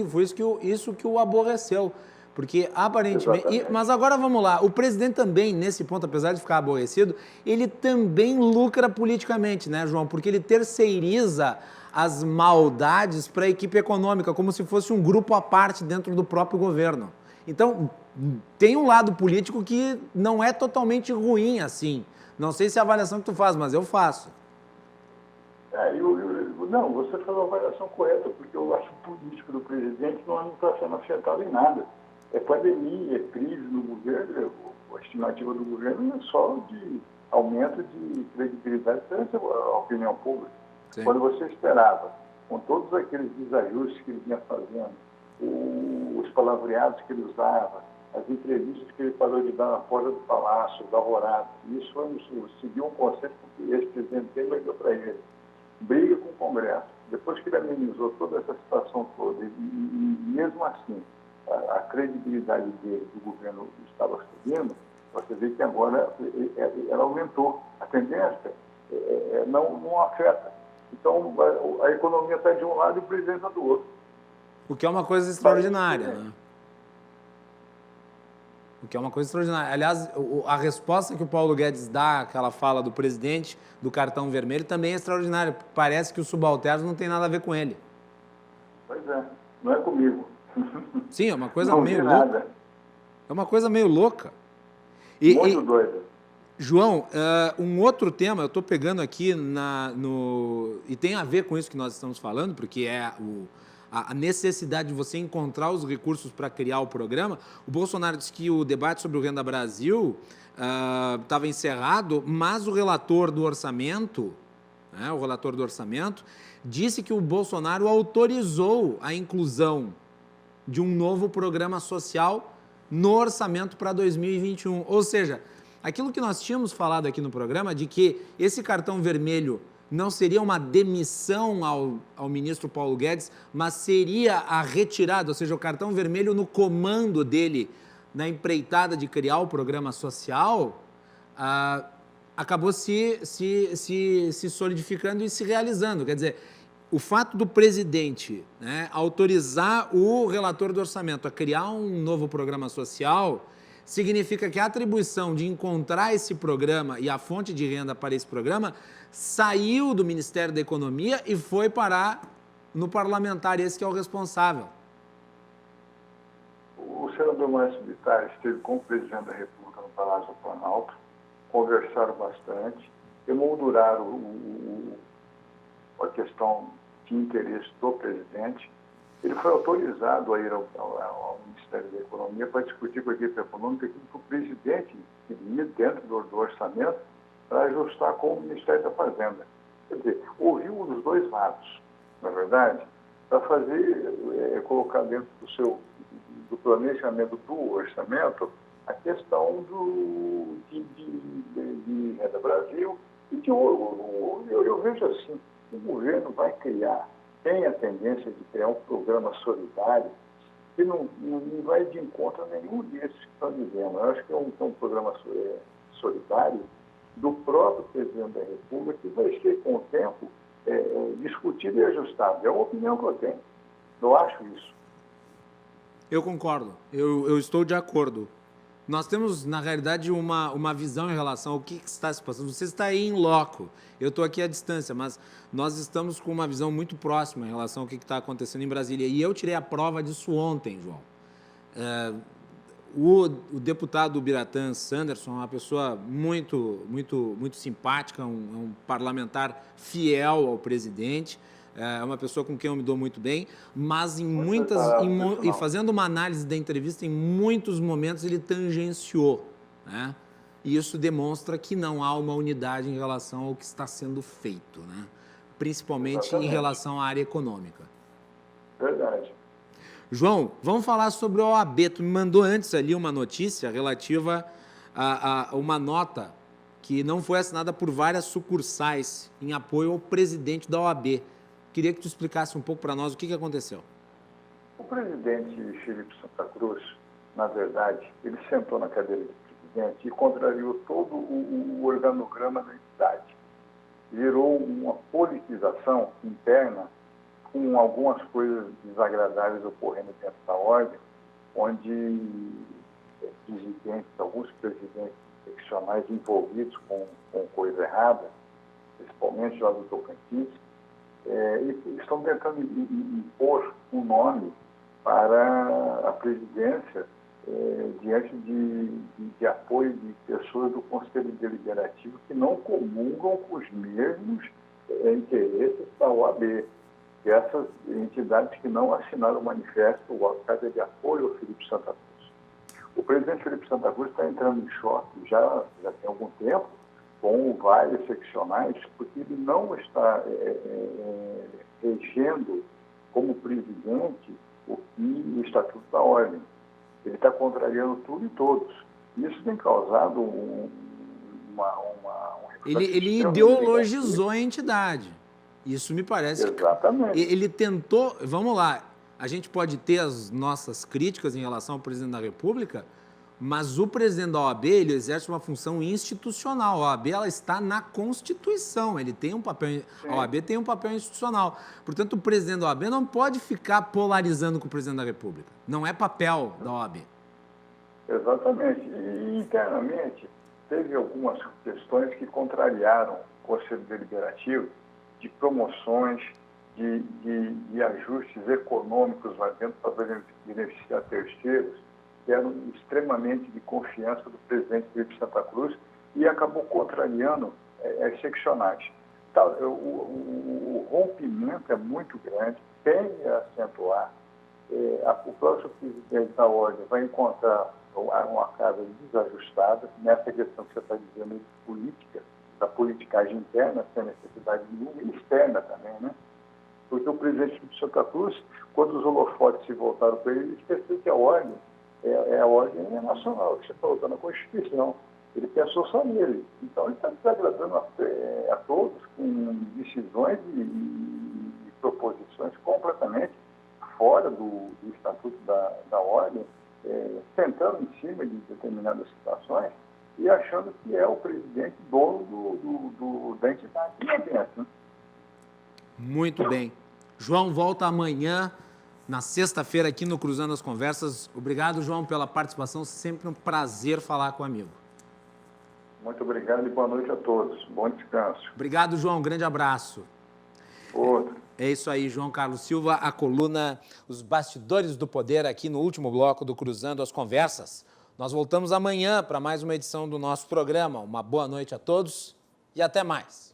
B: Foi isso que o aborreceu. Porque aparentemente... Mas agora vamos lá. O presidente também, nesse ponto, apesar de ficar aborrecido, ele também lucra politicamente, né, João? Porque ele terceiriza as maldades para a equipe econômica, como se fosse um grupo à parte dentro do próprio governo. Então, tem um lado político que não é totalmente ruim assim. Não sei se é a avaliação que tu faz, mas eu faço.
E: Não, você faz a avaliação correta, porque o acho político do presidente não está sendo afetado em nada. É pandemia, é crise no governo, a estimativa do governo é só de aumento de credibilidade perante a opinião pública.
B: Sim.
E: Quando você esperava, com todos aqueles desajustes que ele vinha fazendo, os palavreados que ele usava, as entrevistas que ele parou de dar na porta do Palácio, da Alvorada, isso seguiu um conceito que esse presidente dele deu para ele. Briga com o Congresso. Depois que ele amenizou toda essa situação toda, e mesmo assim, a credibilidade dele, do governo, estava subindo, você vê que agora ela aumentou. A tendência não afeta. Então, a economia está de um lado e o presidente está do outro.
B: O que é uma coisa extraordinária, né? O que é uma coisa extraordinária. Aliás, a resposta que o Paulo Guedes dá àquela fala do presidente do cartão vermelho também é extraordinária. Parece que os subalternos não tem nada a ver com ele.
E: Pois é, não é comigo.
B: Sim, é uma coisa
E: não
B: meio
E: louca.
B: Nada. É uma coisa meio louca.
E: Muito doida.
B: João, um outro tema, eu estou pegando aqui e tem a ver com isso que nós estamos falando, porque é a necessidade de você encontrar os recursos para criar o programa. O Bolsonaro disse que o debate sobre o Renda Brasil estava encerrado, mas o relator do orçamento, disse que o Bolsonaro autorizou a inclusão de um novo programa social no orçamento para 2021. Ou seja, aquilo que nós tínhamos falado aqui no programa de que esse cartão vermelho não seria uma demissão ao ministro Paulo Guedes, mas seria a retirada, ou seja, o cartão vermelho no comando dele, na empreitada de criar o programa social, acabou se solidificando e se realizando. Quer dizer, o fato do presidente, né, autorizar o relator do orçamento a criar um novo programa social significa que a atribuição de encontrar esse programa e a fonte de renda para esse programa saiu do Ministério da Economia e foi parar no parlamentar, esse que é o responsável.
E: O senador Márcio Bittar esteve com o presidente da República no Palácio do Planalto, conversaram bastante, emolduraram a questão de interesse do presidente. Ele foi autorizado a ir ao Ministério da Economia para discutir com a equipe econômica aquilo que o presidente queria dentro do orçamento para ajustar com o Ministério da Fazenda. Quer dizer, ouviu os dois lados, na verdade, para colocar dentro do planejamento do orçamento a questão de Renda Brasil e que eu vejo assim, o governo vai tem a tendência de criar um programa solidário que não vai de encontro a nenhum desses que estão dizendo. Eu acho que é um programa solidário do próprio presidente da República que vai ser, com o tempo, discutido e ajustado. É uma opinião que eu tenho. Eu acho isso.
B: Eu concordo. Eu estou de acordo. Nós temos, na realidade, uma visão em relação ao que está se passando. Você está aí em loco, eu estou aqui à distância, mas nós estamos com uma visão muito próxima em relação ao que está acontecendo em Brasília. E eu tirei a prova disso ontem, João. O deputado Biratã Sanderson é uma pessoa muito simpática, um parlamentar fiel ao presidente, é uma pessoa com quem eu me dou muito bem, mas e fazendo uma análise da entrevista, em muitos momentos ele tangenciou, né? E isso demonstra que não há uma unidade em relação ao que está sendo feito, né? Principalmente em relação à área econômica. João, vamos falar sobre a OAB. Tu me mandou antes ali uma notícia relativa a uma nota que não foi assinada por várias sucursais em apoio ao presidente da OAB. Queria que tu explicasse um pouco para nós o que aconteceu.
E: O presidente Felipe Santa Cruz, na verdade, ele sentou na cadeira de presidente e contrariou todo o organograma da entidade. Virou uma politização interna com algumas coisas desagradáveis ocorrendo dentro da ordem, onde alguns presidentes seccionais envolvidos com coisa errada, principalmente lá do Tocantins, e estão tentando impor um nome para a presidência diante de apoio de pessoas do Conselho Deliberativo que não comungam com os mesmos interesses da OAB. E essas entidades que não assinaram o manifesto, o carta de apoio ao Felipe Santa Cruz. O presidente Felipe Santa Cruz está entrando em choque já tem algum tempo com vários seccionais, porque ele não está regendo como presidente o Estatuto da Ordem. Ele está contrariando tudo e todos. Isso tem causado uma
B: Ele ideologizou a entidade. Isso me parece.
E: Exatamente.
B: Ele tentou... Vamos lá, a gente pode ter as nossas críticas em relação ao presidente da República, mas o presidente da OAB, ele exerce uma função institucional. A OAB, ela está na Constituição, ele tem um papel, a OAB tem um papel institucional. Portanto, o presidente da OAB não pode ficar polarizando com o presidente da República. Não é papel da OAB.
E: Exatamente. E internamente, teve algumas questões que contrariaram o Conselho Deliberativo de promoções, de ajustes econômicos lá dentro para beneficiar terceiros, que eram extremamente de confiança do presidente Felipe Santa Cruz e acabou contrariando as seccionais. Tá, o rompimento é muito grande, tende a acentuar. O próximo presidente da Ordem vai encontrar uma casa desajustada nessa questão que você está dizendo de política, da politicagem interna, sem necessidade nenhuma, e externa também, né? Porque o presidente Felipe Santa Cruz, quando os holofotes se voltaram para ele esqueceu que a ordem a ordem nacional, que você está usando a Constituição. Ele pensou só nele. Então, ele está desagradando a todos com decisões e proposições completamente fora do Estatuto da Ordem, sentando em cima de determinadas situações e achando que é o presidente dono da entidade. Não é bem assim.
B: Muito bem. João volta amanhã, na sexta-feira, aqui no Cruzando as Conversas. Obrigado, João, pela participação. Sempre um prazer falar com o amigo.
E: Muito obrigado e boa noite a todos. Bom descanso.
B: Obrigado, João. Grande abraço.
E: Outro.
B: É isso aí, João Carlos Silva, a coluna Os Bastidores do Poder, aqui no último bloco do Cruzando as Conversas. Nós voltamos amanhã para mais uma edição do nosso programa. Uma boa noite a todos e até mais.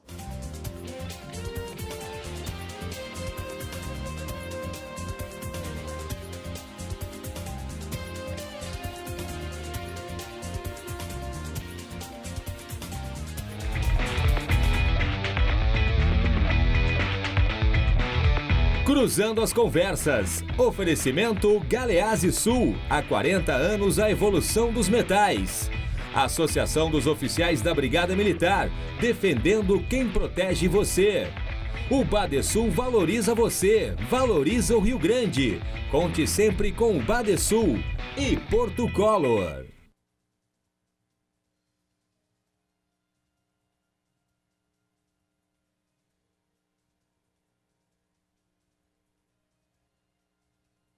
A: Cruzando as Conversas. Oferecimento Galeazzi Sul. Há 40 anos a evolução dos metais. A Associação dos Oficiais da Brigada Militar. Defendendo quem protege você. O Badesul valoriza você. Valoriza o Rio Grande. Conte sempre com o Badesul. E Porto Color.